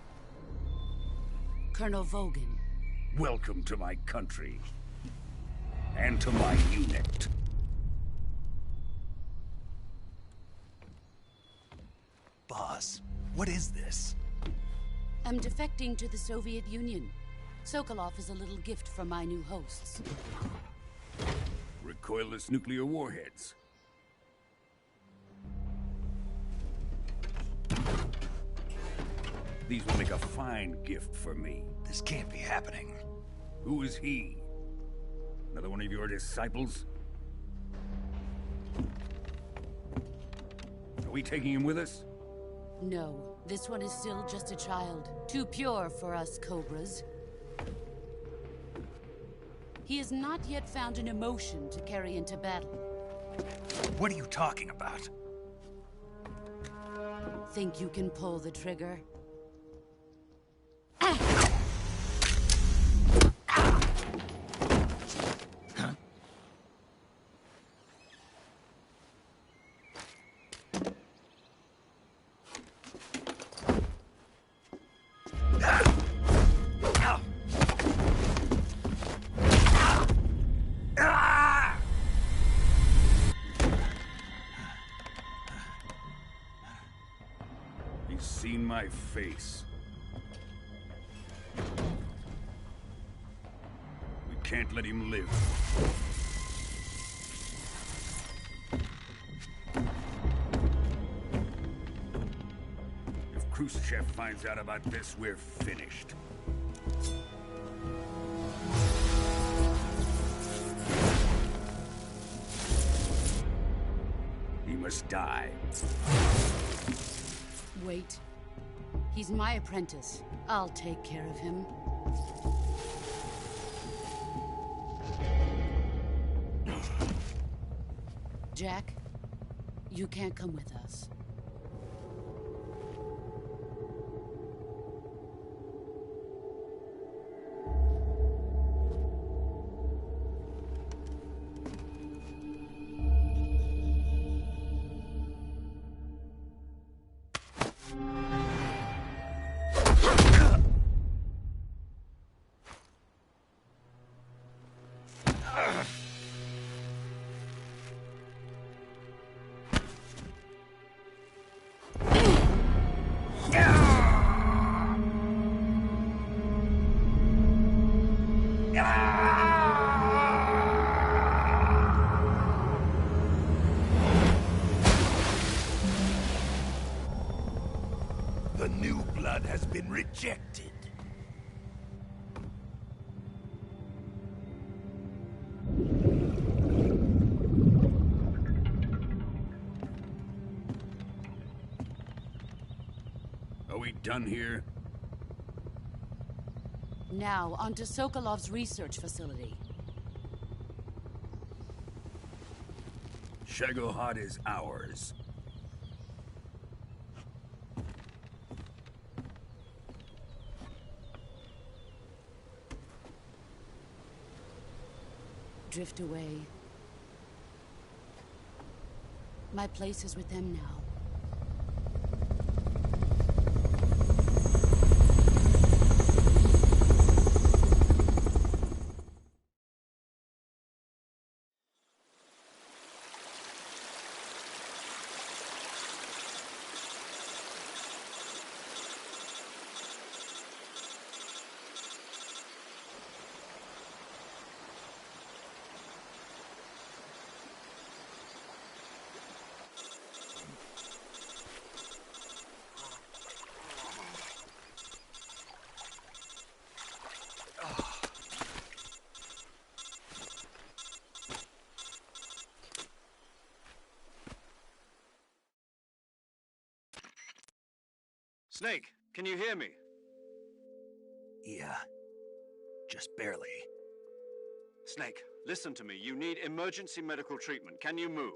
Colonel Vogan. Welcome to my country. And to my unit. Boss, what is this? I'm defecting to the Soviet Union. Sokolov is a little gift from my new hosts. Recoilless nuclear warheads. These will make a fine gift for me. This can't be happening. Who is he? Another one of your disciples? Are we taking him with us? No, this one is still just a child. Too pure for us Cobras. He has not yet found an emotion to carry into battle. What are you talking about? Think you can pull the trigger? He's seen my face. We can't let him live. If Khrushchev finds out about this, we're finished. He must die. Wait. He's my apprentice. I'll take care of him. Jack, you can't come with us. The new blood has been rejected. Are we done here? Now, onto Sokolov's research facility. Shagohod is ours. Drift away. My place is with them now. Snake, can you hear me? Yeah. Just barely. Snake, listen to me. You need emergency medical treatment. Can you move?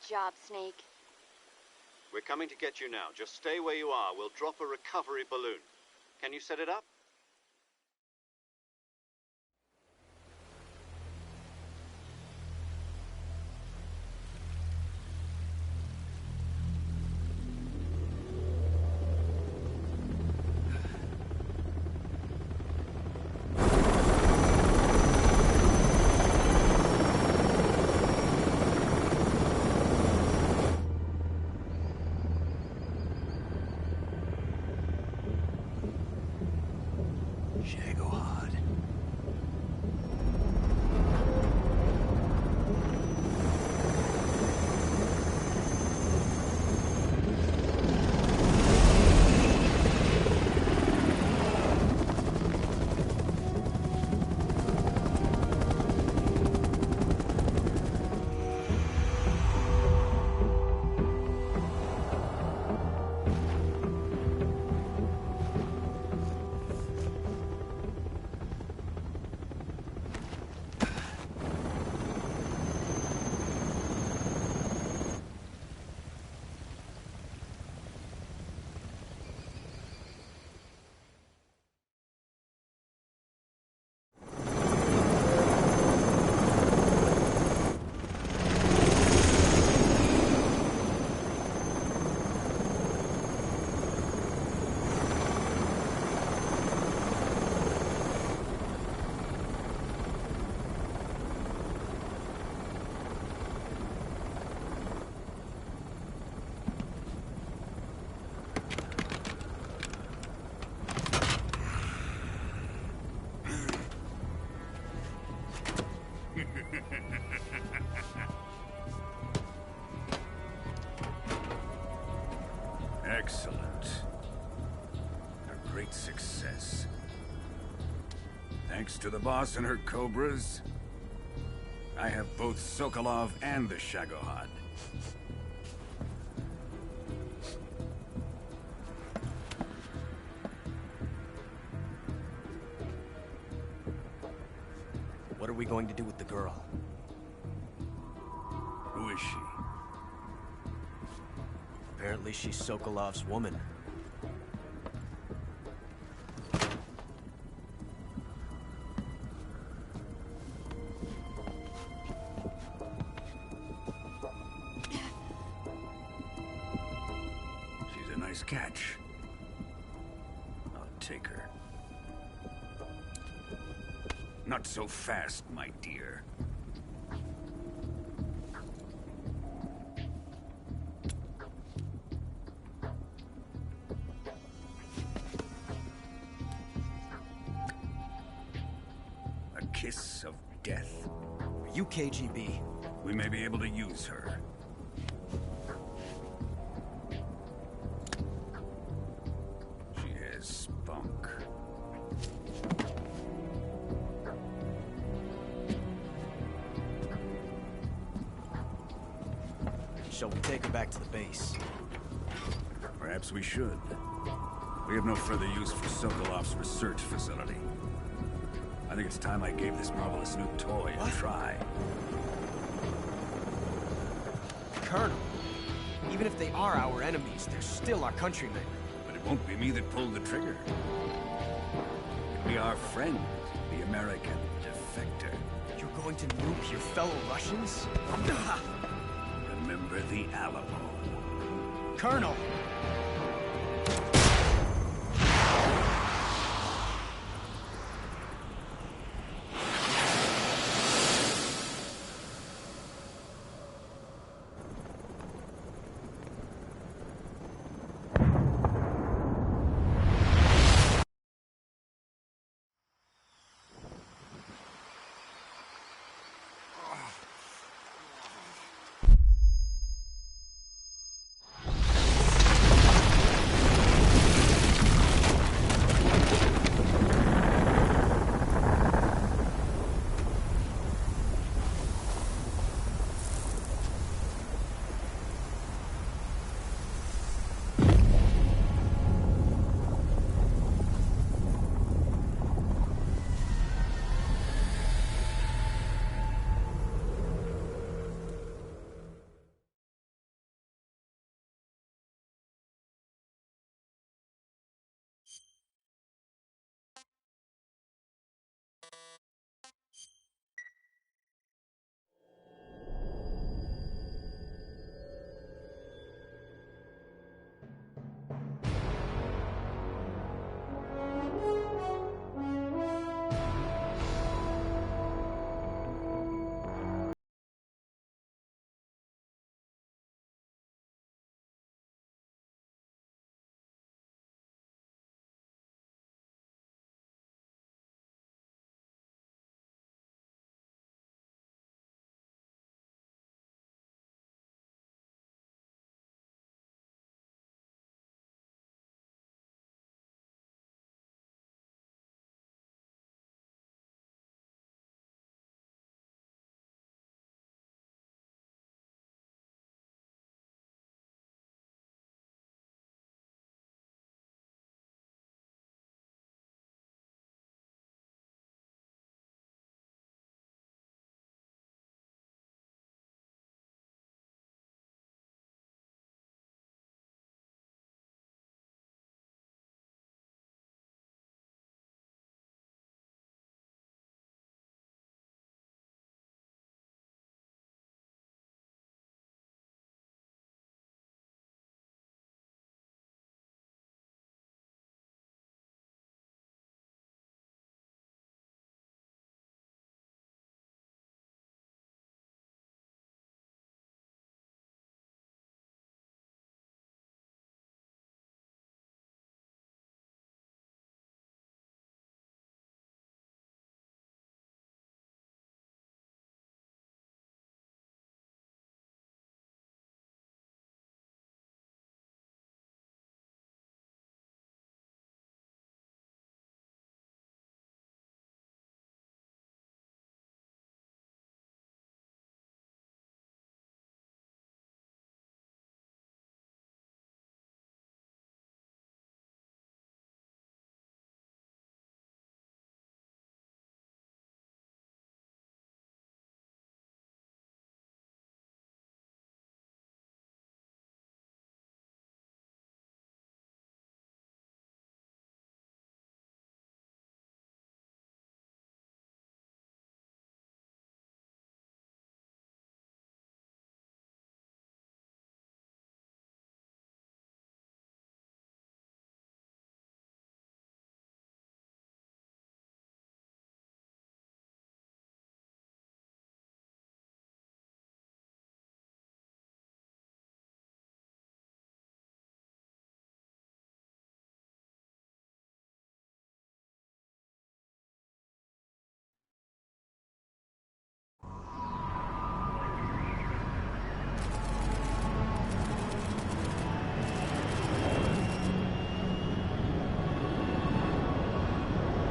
job, Snake. We're coming to get you now. Just stay where you are. We'll drop a recovery balloon. Can you set it up? Excellent. A great success. Thanks to the boss and her cobras, I have both Sokolov and the Shagohod. What are we going to do with the girl? Who is she? Apparently she's Sokolov's woman. She's a nice catch. I'll take her. Not so fast, my dear. A kiss of death? Are you KGB? We may be able to use her. She has spunk. Shall we take her back to the base? Perhaps we should. We have no further use for Sokolov's research facility. I think it's time I gave this marvelous new toy a try. Colonel, even if they are our enemies, they're still our countrymen. But it won't be me that pulled the trigger. It'll be our friend, the American defector. You're going to nuke your fellow Russians? Remember the Alamo. Colonel!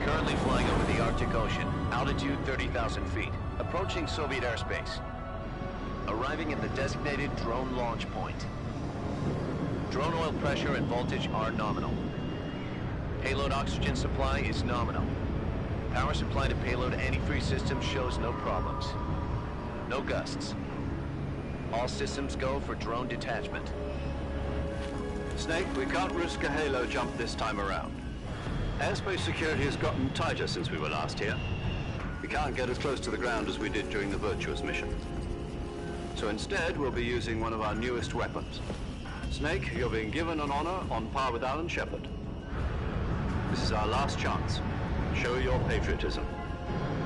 Currently flying over the Arctic Ocean. Altitude 30,000 feet. Approaching Soviet airspace. Arriving at the designated drone launch point. Drone oil pressure and voltage are nominal. Payload oxygen supply is nominal. Power supply to payload antifreeze system shows no problems. No gusts. All systems go for drone detachment. Snake, we can't risk a halo jump this time around. Airspace security has gotten tighter since we were last here. We can't get as close to the ground as we did during the Virtuous mission. So instead, we'll be using one of our newest weapons. Snake, you're being given an honor on par with Alan Shepard. This is our last chance. Show your patriotism.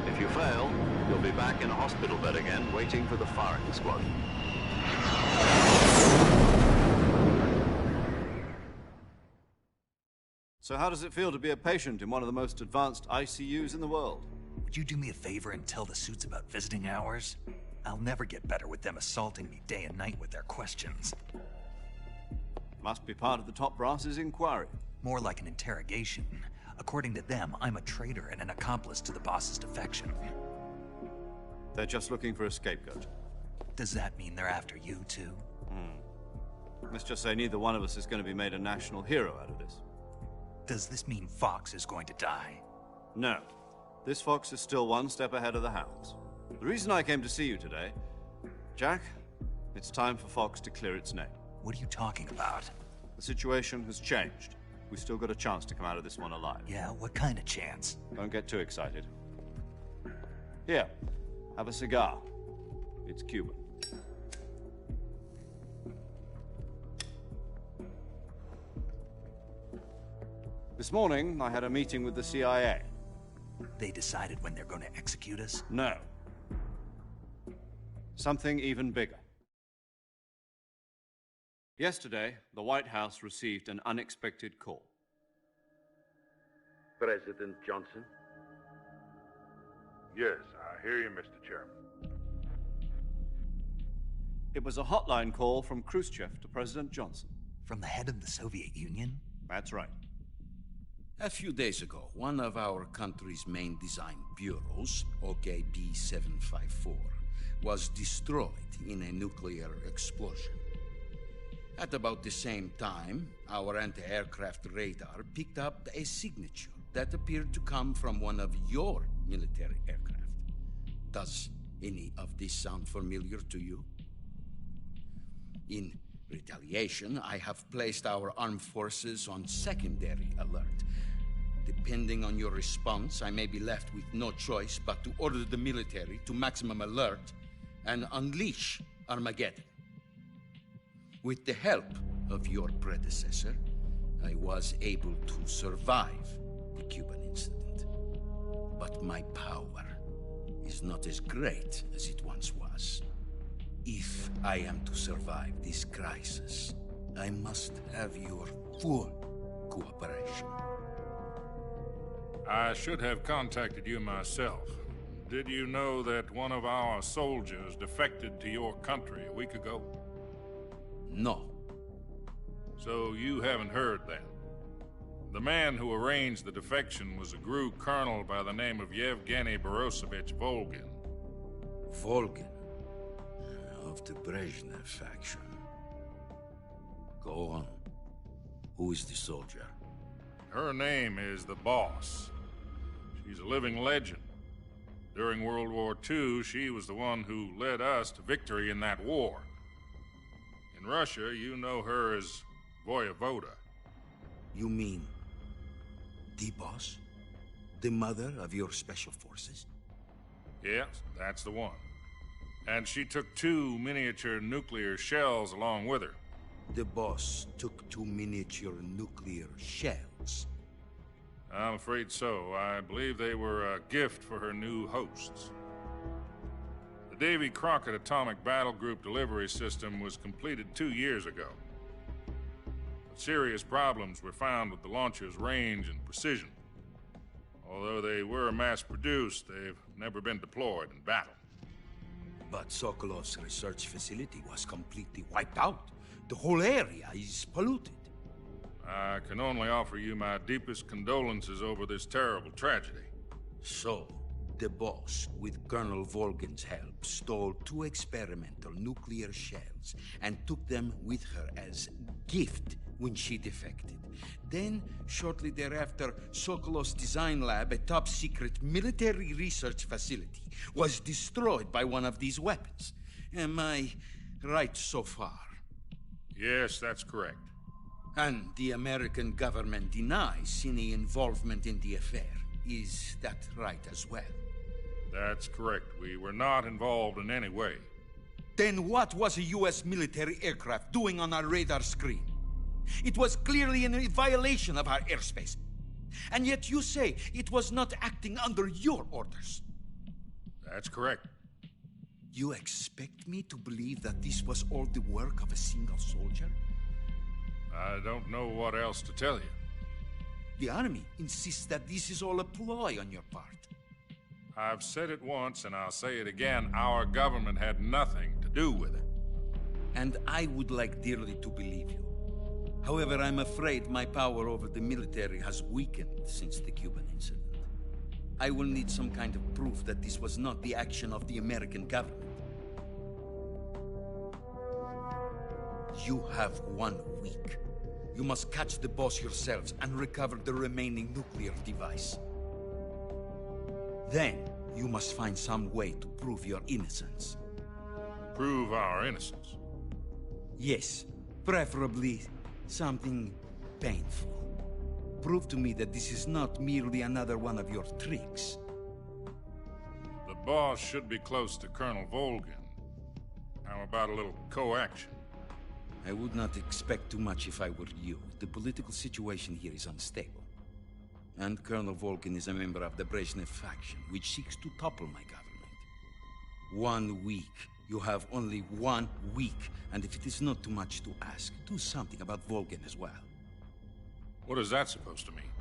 If you fail, you'll be back in a hospital bed again, waiting for the firing squad. So how does it feel to be a patient in one of the most advanced ICUs in the world? Would you do me a favor and tell the suits about visiting hours? I'll never get better with them assaulting me day and night with their questions. Must be part of the top brass's inquiry. More like an interrogation. According to them, I'm a traitor and an accomplice to the boss's defection. They're just looking for a scapegoat. Does that mean they're after you, too? Let's just say neither one of us is going to be made a national hero out of this. Does this mean Fox is going to die? No. This fox is still one step ahead of the hounds. The reason I came to see you today, Jack, it's time for Fox to clear its name. What are you talking about? The situation has changed. We've still got a chance to come out of this one alive. Yeah, what kind of chance? Don't get too excited. Here, have a cigar. It's Cuban. This morning, I had a meeting with the CIA. They decided when they're going to execute us? No. Something even bigger. Yesterday, the White House received an unexpected call. President Johnson? Yes, I hear you, Mr. Chairman. It was a hotline call from Khrushchev to President Johnson. From the head of the Soviet Union? That's right. A few days ago, one of our country's main design bureaus, OKB 754, was destroyed in a nuclear explosion. At about the same time, our anti-aircraft radar picked up a signature that appeared to come from one of your military aircraft. Does any of this sound familiar to you? In retaliation, I have placed our armed forces on secondary alert. Depending on your response, I may be left with no choice but to order the military to maximum alert and unleash Armageddon. With the help of your predecessor, I was able to survive the Cuban incident. But my power is not as great as it once was. If I am to survive this crisis, I must have your full cooperation. I should have contacted you myself. Did you know that one of our soldiers defected to your country a week ago? No. So you haven't heard then? The man who arranged the defection was a GRU colonel by the name of Yevgeny Borosovich Volgin. Volgin? Of the Brezhnev faction. Go on. Who is the soldier? Her name is the Boss. She's a living legend. During World War II, she was the one who led us to victory in that war. In Russia, you know her as Voyevoda. You mean the Boss? The mother of your special forces? Yes, that's the one. And she took 2 miniature nuclear shells along with her. The Boss took 2 miniature nuclear shells? I'm afraid so. I believe they were a gift for her new hosts. The Davy Crockett Atomic Battle Group delivery system was completed 2 years ago. But serious problems were found with the launcher's range and precision. Although they were mass-produced, they've never been deployed in battle. But Sokolov's research facility was completely wiped out. The whole area is polluted. I can only offer you my deepest condolences over this terrible tragedy. So, the boss, with Colonel Volgin's help, stole 2 experimental nuclear shells and took them with her as gift when she defected. Then, shortly thereafter, Sokolov's design lab, a top-secret military research facility, was destroyed by one of these weapons. Am I right so far? Yes, that's correct. And the American government denies any involvement in the affair. Is that right as well? That's correct. We were not involved in any way. Then what was a U.S. military aircraft doing on our radar screen? It was clearly in violation of our airspace. And yet you say it was not acting under your orders. That's correct. You expect me to believe that this was all the work of a single soldier? I don't know what else to tell you. The army insists that this is all a ploy on your part. I've said it once, and I'll say it again. Our government had nothing to do with it. And I would like dearly to believe you. However, I'm afraid my power over the military has weakened since the Cuban incident. I will need some kind of proof that this was not the action of the American government. You have 1 week. You must catch the boss yourselves and recover the remaining nuclear device. Then, you must find some way to prove your innocence. Prove our innocence? Yes, preferably something painful. Prove to me that this is not merely another one of your tricks. The boss should be close to Colonel Volgin. How about a little co-action? I would not expect too much if I were you. The political situation here is unstable. And Colonel Volgin is a member of the Brezhnev faction, which seeks to topple my government. 1 week. You have only 1 week. And if it is not too much to ask, do something about Volgin as well. What is that supposed to mean?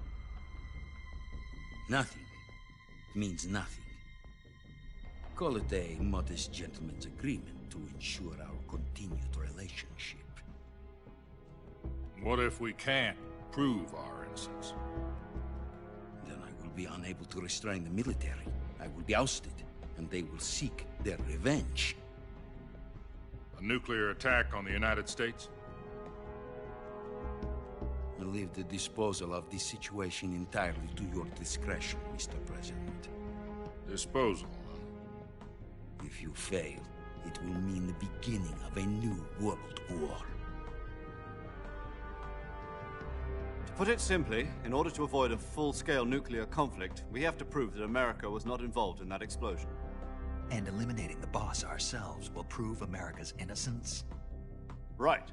Nothing. It means nothing. Call it a modest gentleman's agreement to ensure our continued relationship. What if we can't prove our innocence? Then I will be unable to restrain the military. I will be ousted, and they will seek their revenge. A nuclear attack on the United States? I leave the disposal of this situation entirely to your discretion, Mr. President. Disposal? If you fail, it will mean the beginning of a new world war. To put it simply, in order to avoid a full-scale nuclear conflict, we have to prove that America was not involved in that explosion. And eliminating the boss ourselves will prove America's innocence? Right.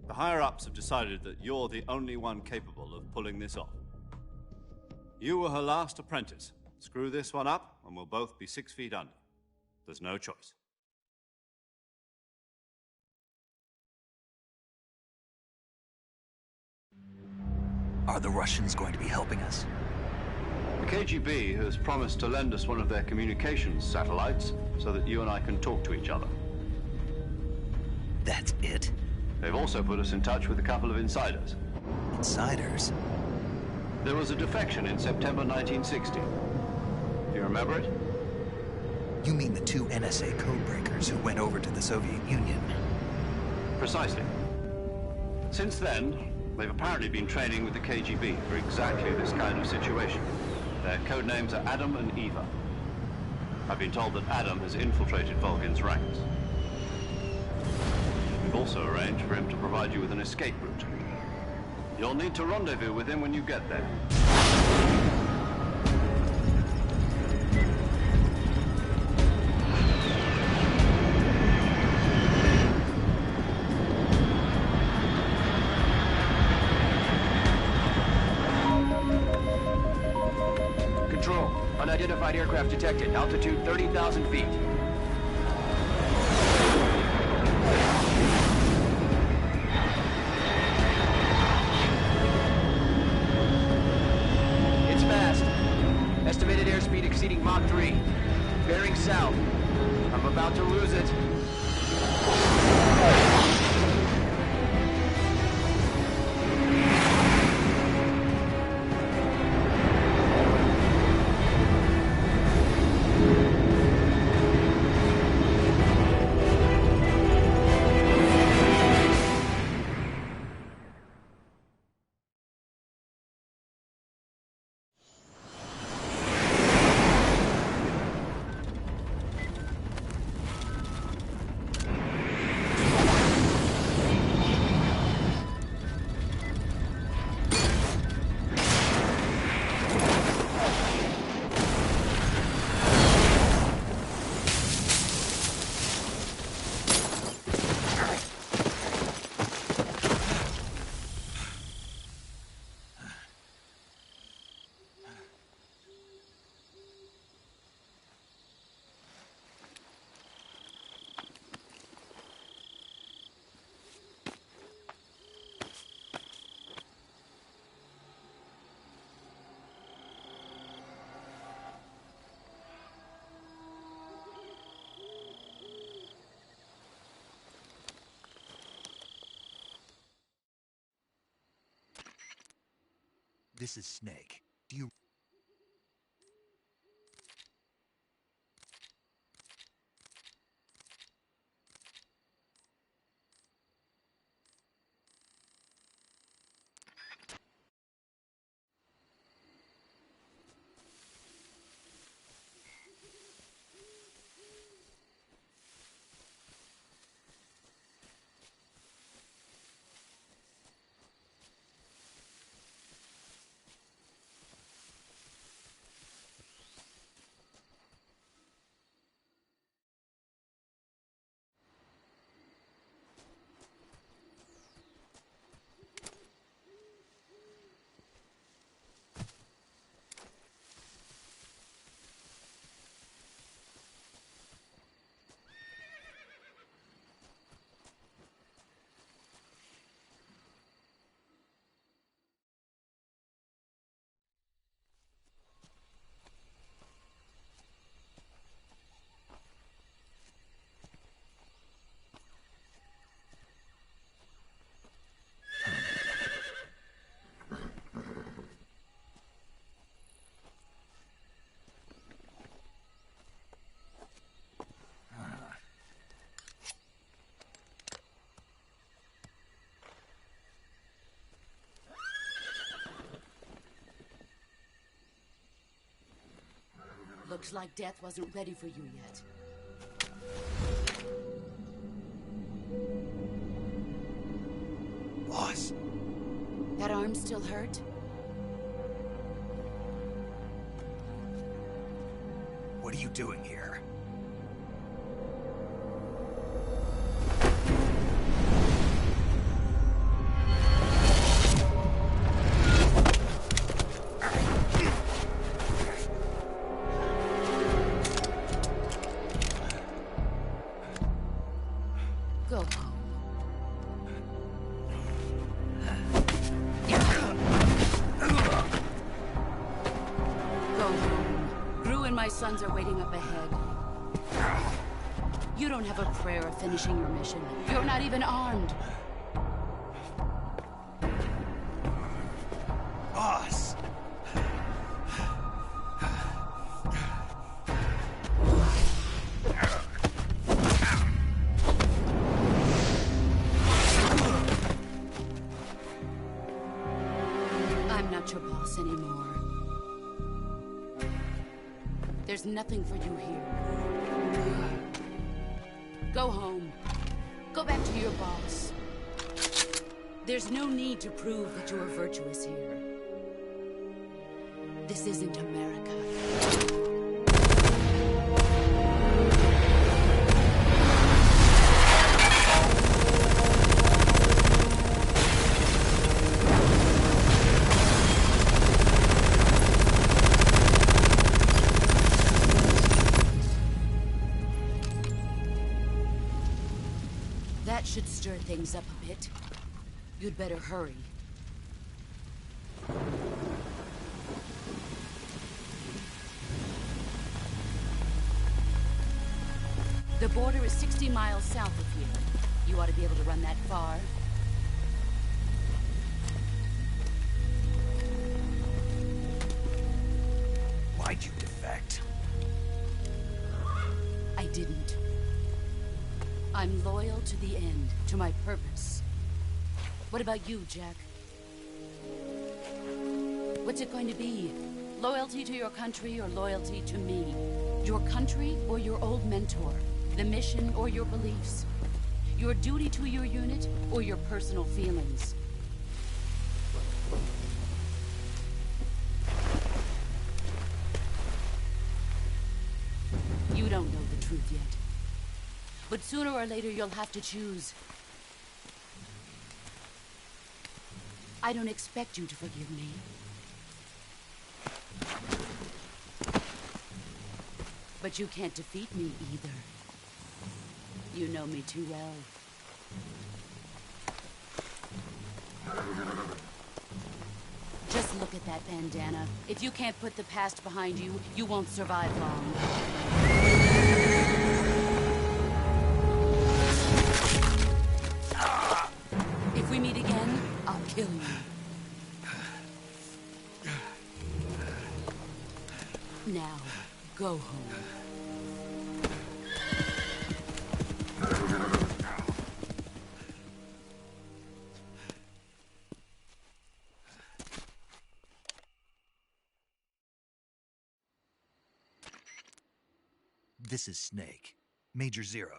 The higher-ups have decided that you're the only one capable of pulling this off. You were her last apprentice. Screw this one up, and we'll both be 6 feet under. There's no choice. Are the Russians going to be helping us? The KGB has promised to lend us one of their communications satellites so that you and I can talk to each other. That's it? They've also put us in touch with a couple of insiders. Insiders? There was a defection in September 1960. Do you remember it? You mean the 2 NSA codebreakers who went over to the Soviet Union? Precisely. Since then, they've apparently been training with the KGB for exactly this kind of situation. Their code names are Adam and Eva. I've been told that Adam has infiltrated Volgin's ranks. We've also arranged for him to provide you with an escape route. You'll need to rendezvous with him when you get there. Control, unidentified aircraft detected. Altitude 30,000 feet. It's fast. Estimated airspeed exceeding Mach 3. Bearing south. I'm about to lose it. This is Snake. Do you... Looks like death wasn't ready for you yet. Boss. That arm still hurt? What are you doing here? Go home. Go home. Gru and my sons are waiting up ahead. You don't have a prayer of finishing your mission. You're not even armed. Boss! I'm not your boss anymore. There's nothing for you here. Go home. Go back to your boss. There's no need to prove that you are virtuous here. This isn't America. That should stir things up a bit. You'd better hurry. The border is 60 miles south of here. You ought to be able to run that far. Why'd you defect? I didn't. I'm loyal to the end, to my purpose. What about you, Jack? What's it going to be? Loyalty to your country or loyalty to me? Your country or your old mentor? The mission or your beliefs? Your duty to your unit or your personal feelings? You don't know the truth yet. But sooner or later, you'll have to choose. I don't expect you to forgive me. But you can't defeat me either. You know me too well. Just look at that bandana. If you can't put the past behind you, you won't survive long. If we meet again, I'll kill you. Now, go home. This is Snake. Major Zero.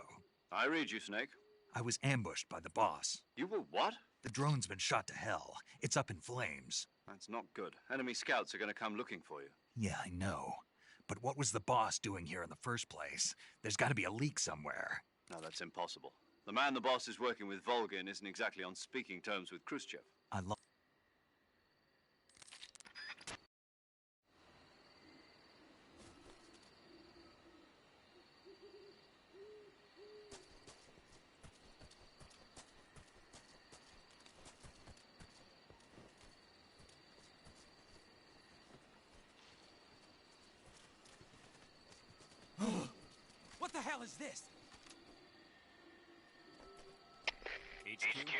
I read you, Snake. I was ambushed by the boss. You were what? The drone's been shot to hell. It's up in flames. That's not good. Enemy scouts are going to come looking for you. Yeah, I know. But what was the boss doing here in the first place? There's got to be a leak somewhere. No, that's impossible. The man the boss is working with, Volgin, isn't exactly on speaking terms with Khrushchev. What the hell is this? HQ.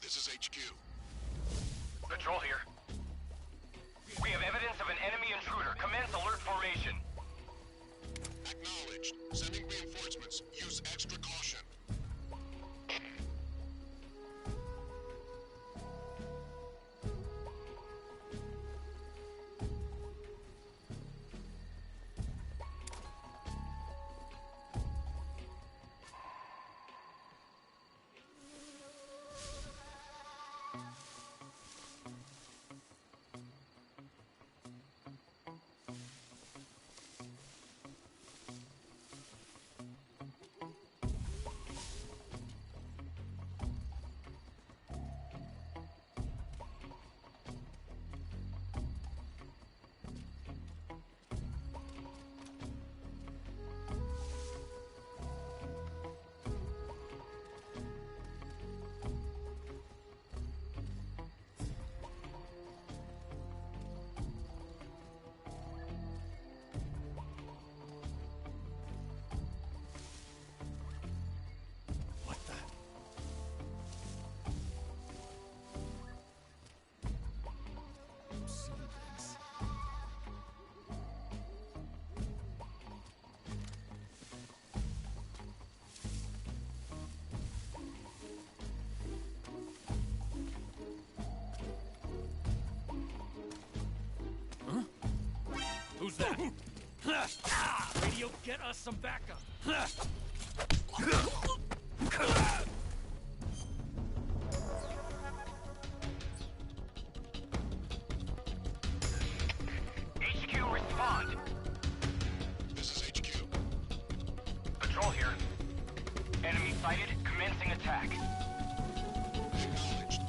This is HQ. Patrol here. We have evidence of an enemy intruder. Commence alert formation. Acknowledged. Sending reinforcements. Use extra caution. Who's that? Radio, get us some backup. HQ, respond. This is HQ. Patrol here. Enemy sighted. Commencing attack. Acknowledged.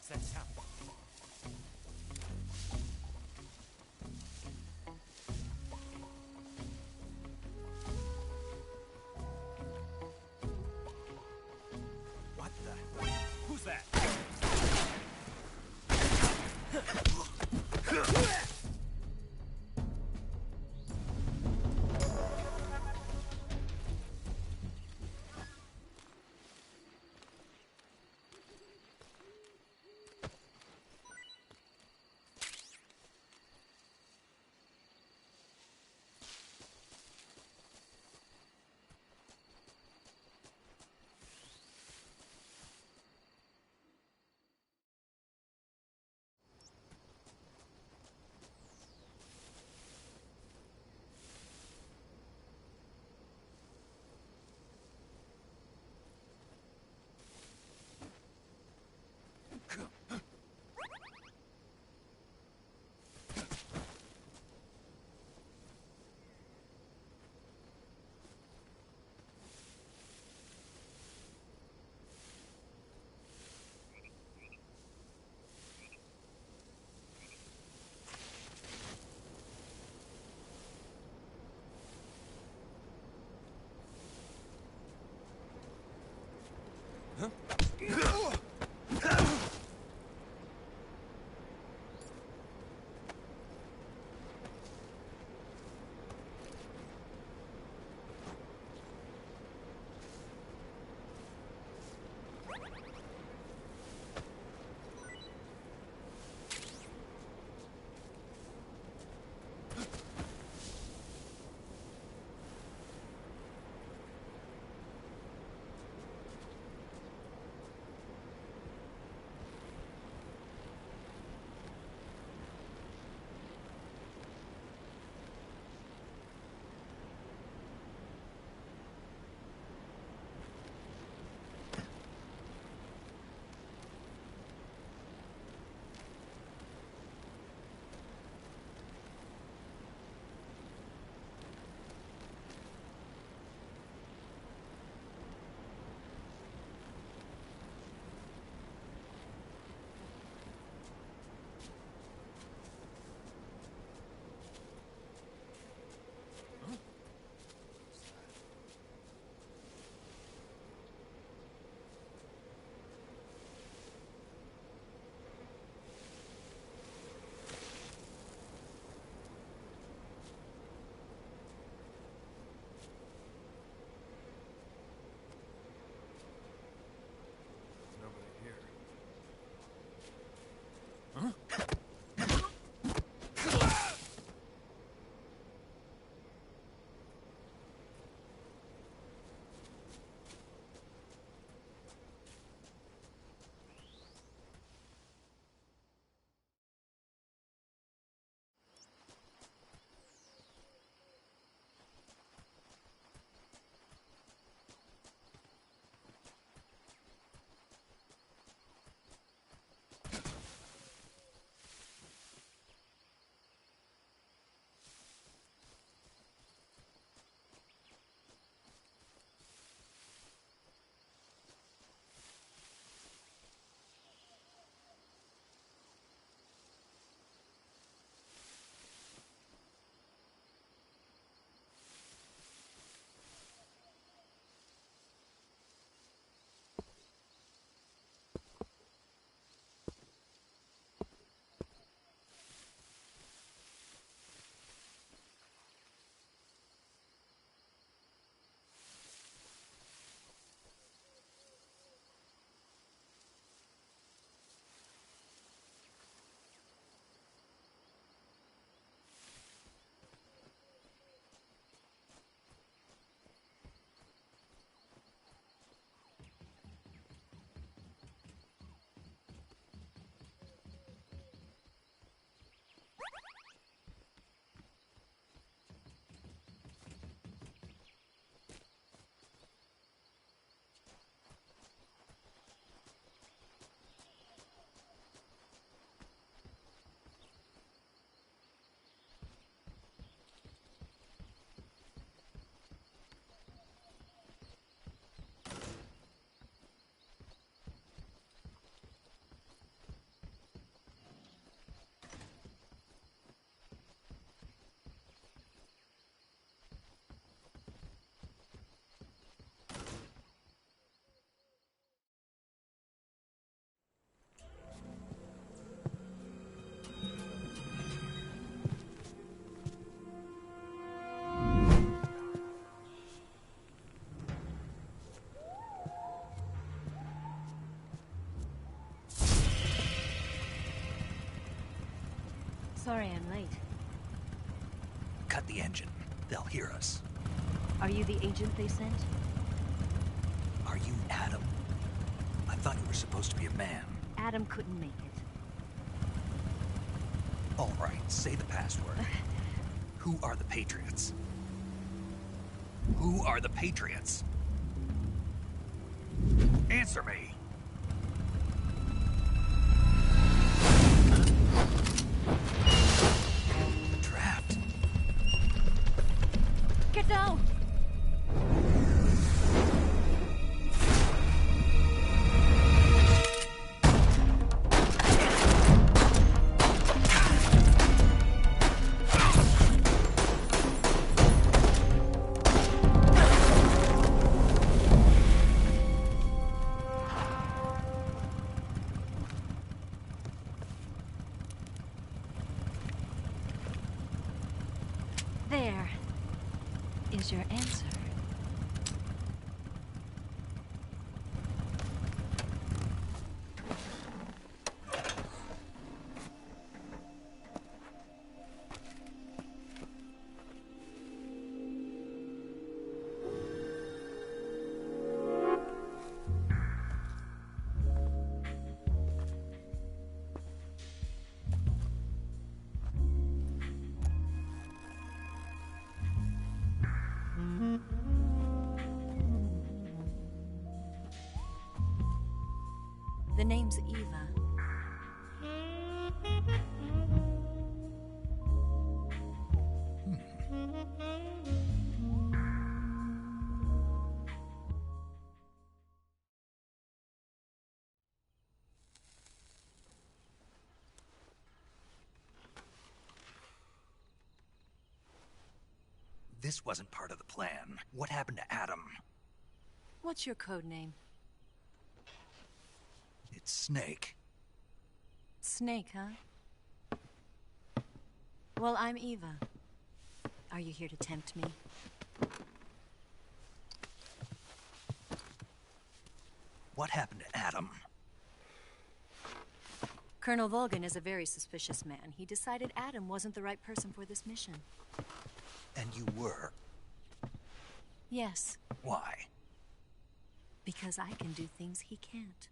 What's that sound? What the? Who's that? Sorry I'm late. Cut the engine. They'll hear us. Are you the agent they sent? Are you Adam? I thought you were supposed to be a man. Adam couldn't make it. All right, say the password. Who are the Patriots? Who are the Patriots? Answer me! Trapped. Get down! There is your answer. The name's Eva. This wasn't part of the plan. What happened to Adam? What's your code name? It's Snake. Snake, huh? Well, I'm Eva. Are you here to tempt me? What happened to Adam? Colonel Volgin is a very suspicious man. He decided Adam wasn't the right person for this mission. And you were? Yes. Why? Because I can do things he can't.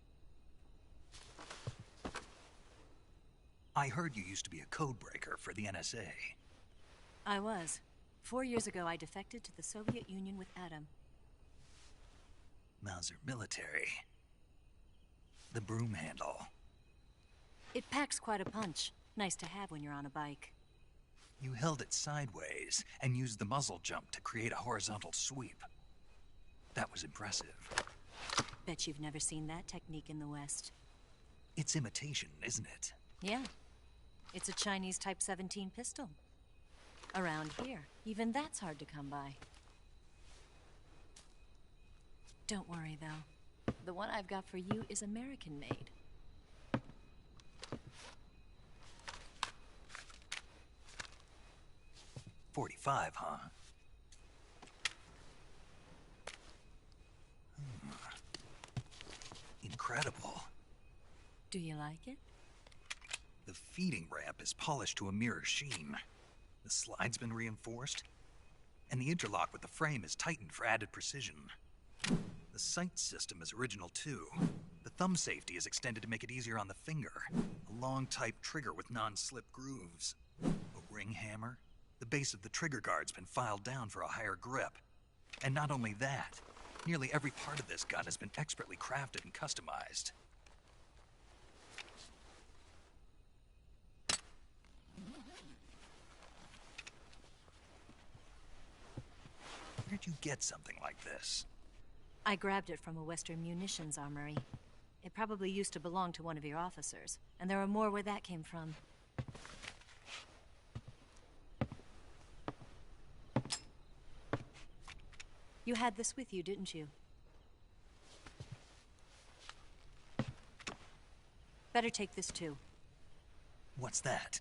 I heard you used to be a codebreaker for the NSA. I was. 4 years ago, I defected to the Soviet Union with Adam. Mauser military. The broom handle. It packs quite a punch. Nice to have when you're on a bike. You held it sideways and used the muzzle jump to create a horizontal sweep. That was impressive. Bet you've never seen that technique in the West. It's imitation, isn't it? Yeah. It's a Chinese Type 17 pistol. Around here, even that's hard to come by. Don't worry, though. The one I've got for you is American-made. .45, huh? Incredible. Do you like it? The feeding ramp is polished to a mirror sheen. The slide's been reinforced, and the interlock with the frame is tightened for added precision. The sight system is original too. The thumb safety is extended to make it easier on the finger. A long type trigger with non-slip grooves. A ring hammer. The base of the trigger guard's been filed down for a higher grip. And not only that, nearly every part of this gun has been expertly crafted and customized. Where'd you get something like this? I grabbed it from a Western munitions armory. It probably used to belong to one of your officers, and there are more where that came from. You had this with you, didn't you? Better take this too. What's that?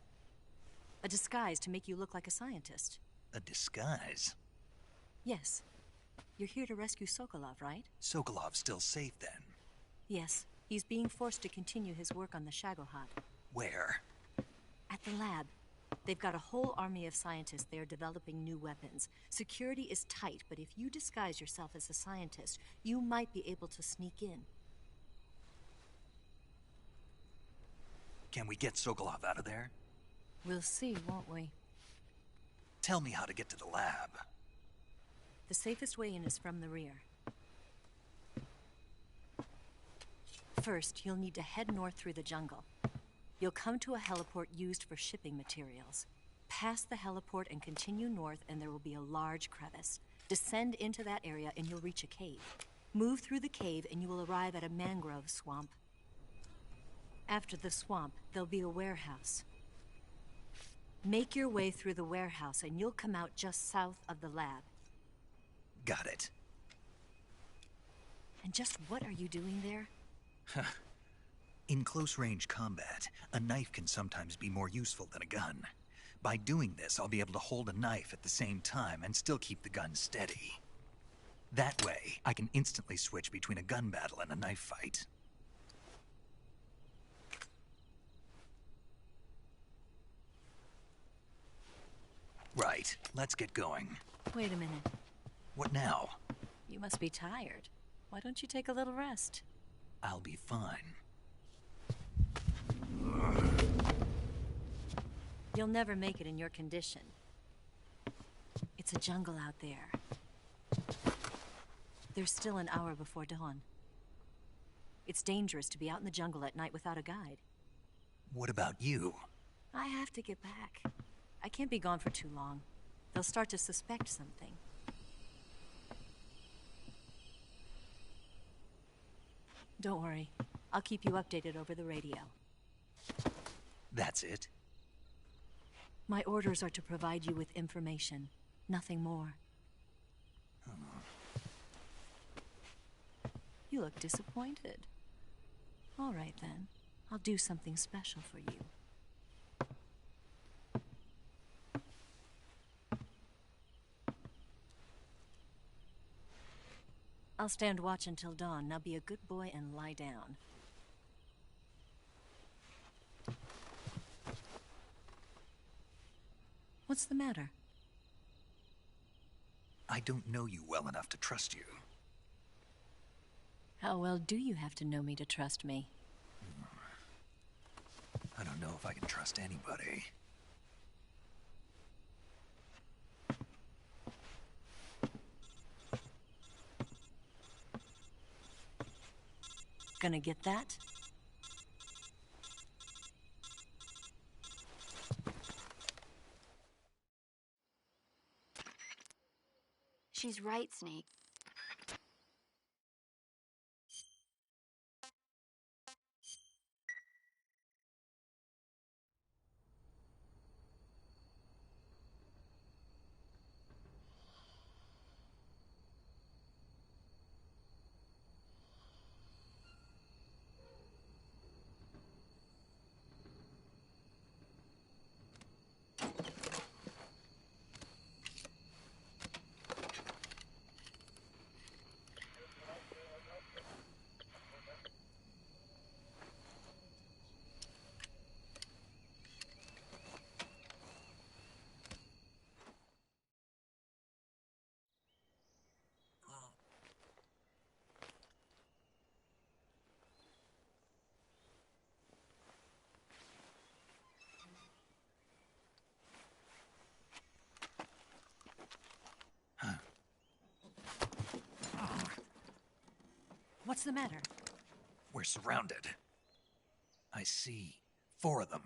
A disguise to make you look like a scientist. A disguise? Yes. You're here to rescue Sokolov, right? Sokolov's still safe then? Yes. He's being forced to continue his work on the Shagohod. Where? At the lab. They've got a whole army of scientists there developing new weapons. Security is tight, but if you disguise yourself as a scientist, you might be able to sneak in. Can we get Sokolov out of there? We'll see, won't we? Tell me how to get to the lab. The safest way in is from the rear. First, you'll need to head north through the jungle. You'll come to a heliport used for shipping materials. Pass the heliport and continue north, and there will be a large crevice. Descend into that area and you'll reach a cave. Move through the cave and you will arrive at a mangrove swamp. After the swamp, there'll be a warehouse. Make your way through the warehouse and you'll come out just south of the lab. Got it. And just what are you doing there? In close-range combat, a knife can sometimes be more useful than a gun. By doing this, I'll be able to hold a knife at the same time and still keep the gun steady. That way, I can instantly switch between a gun battle and a knife fight. Right, let's get going. Wait a minute. What now? You must be tired. Why don't you take a little rest? I'll be fine. You'll never make it in your condition. It's a jungle out there. There's still an hour before dawn. It's dangerous to be out in the jungle at night without a guide. What about you? I have to get back. I can't be gone for too long. They'll start to suspect something. Don't worry. I'll keep you updated over the radio. That's it? My orders are to provide you with information. Nothing more. You look disappointed. All right, then. I'll do something special for you. I'll stand watch until dawn. Now be a good boy and lie down. What's the matter? I don't know you well enough to trust you. How well do you have to know me to trust me? I don't know if I can trust anybody. Gonna get that? She's right, Snake. What's the matter? We're surrounded. I see 4 of them.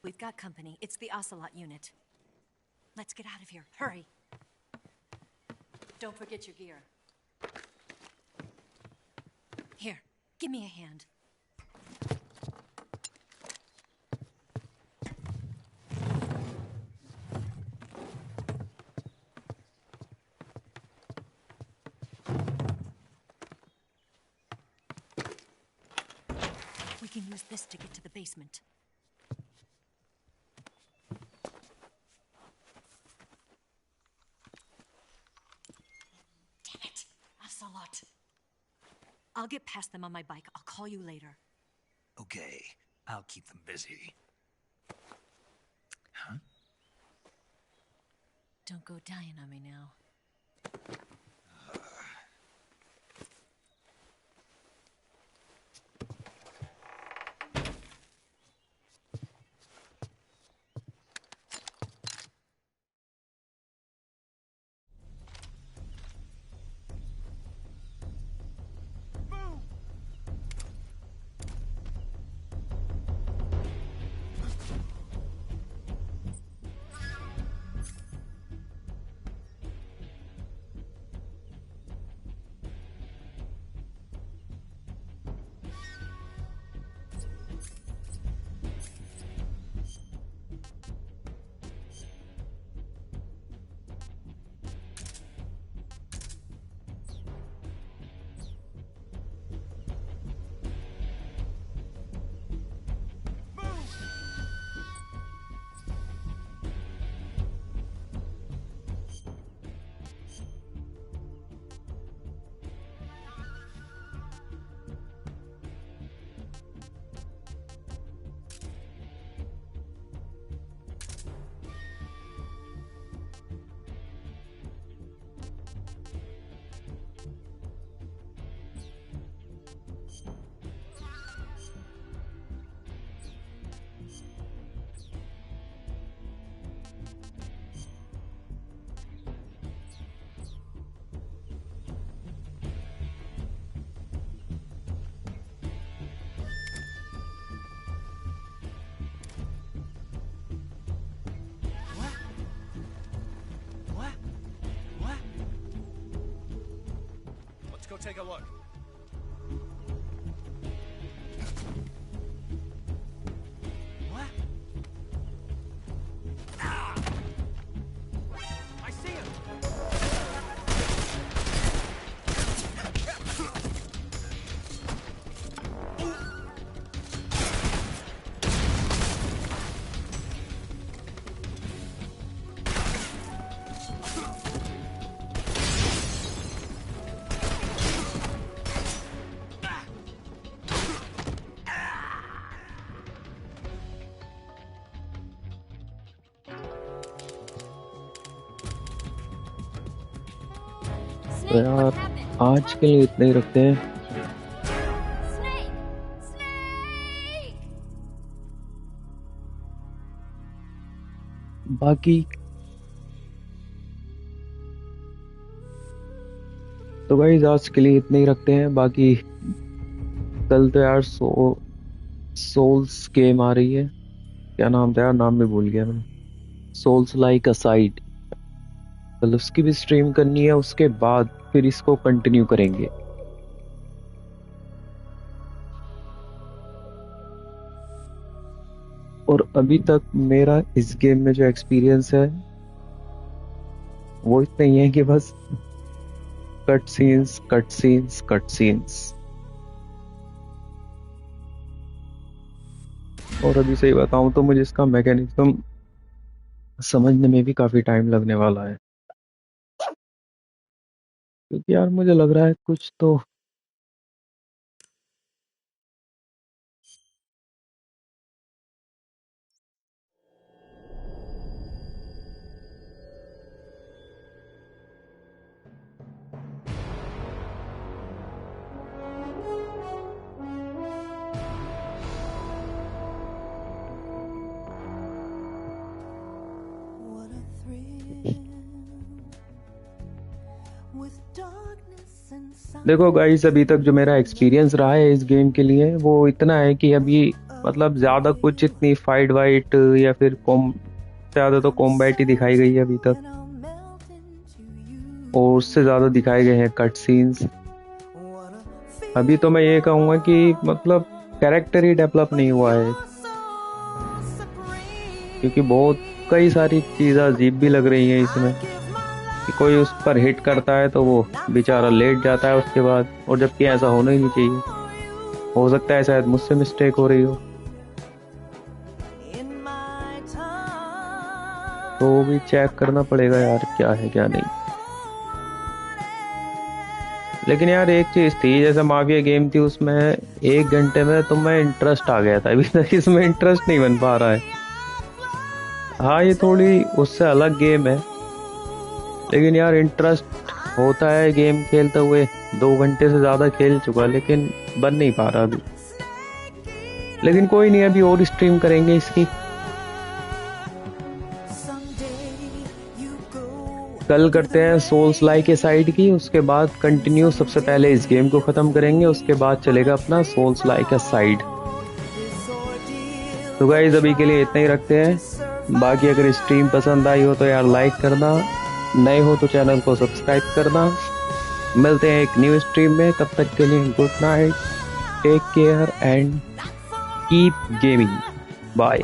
We've got company. It's the Ocelot unit. Let's get out of here. Hurry. Don't forget your gear. Here, give me a hand. We can use this to get to the basement. Damn it, Ocelot. I'll get past them on my bike. I'll call you later. Okay, I'll keep them busy. Huh? Don't go dying on me now. Go take a look. What? Ah! I see him. तो यार आज के लिए इतना ही रखते हैं। बाकी तो गाइस आज के लिए इतना ही रखते हैं। बाकी कल तो यार सोल्स गेम आ रही है, क्या नाम था यार, नाम भी भूल गया मैं। सोल्स लाइक असाइड, कल उसकी भी स्ट्रीम करनी है, उसके बाद फिर इसको कंटिन्यू करेंगे। और अभी तक मेरा इस गेम में जो एक्सपीरियंस है वो इतना ही है कि बस cut scenes cut scenes cut scenes. और अभी सही बताऊं तो मुझे इसका मैकेनिज्म समझने में भी काफी टाइम लगने वाला है, क्योंकि यार मुझे लग रहा है कुछ तो देखो गाइस, अभी तक जो मेरा एक्सपीरियंस रहा है इस गेम के लिए वो इतना है कि अभी मतलब ज्यादा कुछ इतनी फाइट वाइट या फिर ज्यादा तो कॉम्बैट ही दिखाई गई है अभी तक, और उससे ज्यादा दिखाए गए हैं कट सीन्स। अभी तो मैं ये कहूंगा कि मतलब कैरेक्टर ही डेवलप नहीं हुआ है, क्योंकि बहुत कई सारी चीजें अजीब भी लग रही हैं इसमें कि कोई उस पर हिट करता है तो वो बेचारा लेट जाता है उसके बाद, और जबकि ऐसा होना ही नहीं चाहिए। हो सकता है शायद मुझसे मिस्टेक हो रही हो, तो वो भी चेक करना पड़ेगा यार क्या है क्या नहीं। लेकिन यार एक चीज थी, जैसे माफिया गेम थी उसमें 1 घंटे में तो मैं इंटरेस्ट आ गया था, अभी तक इसमें इंटरेस्ट नहीं बन पा रहा है। हाँ ये थोड़ी उससे अलग गेम है, लेकिन यार इंटरेस्ट होता है गेम खेलते हुए। 2 घंटे से ज्यादा खेल चुका लेकिन बन नहीं पा रहा अभी। लेकिन कोई नहीं, अभी और स्ट्रीम करेंगे इसकी। कल करते हैं सोल्स लाइक के साइड की, उसके बाद कंटिन्यू सबसे पहले इस गेम को खत्म करेंगे, उसके बाद चलेगा अपना सोल्स लाइक का साइड। तो गाइस अभी के लिए इतना ही रखते हैं। बाकी अगर स्ट्रीम पसंद आई हो तो यार लाइक करना, नए हो तो चैनल को सब्सक्राइब करना। मिलते हैं एक न्यू स्ट्रीम में, तब तक के लिए good night, take care and keep gaming, bye.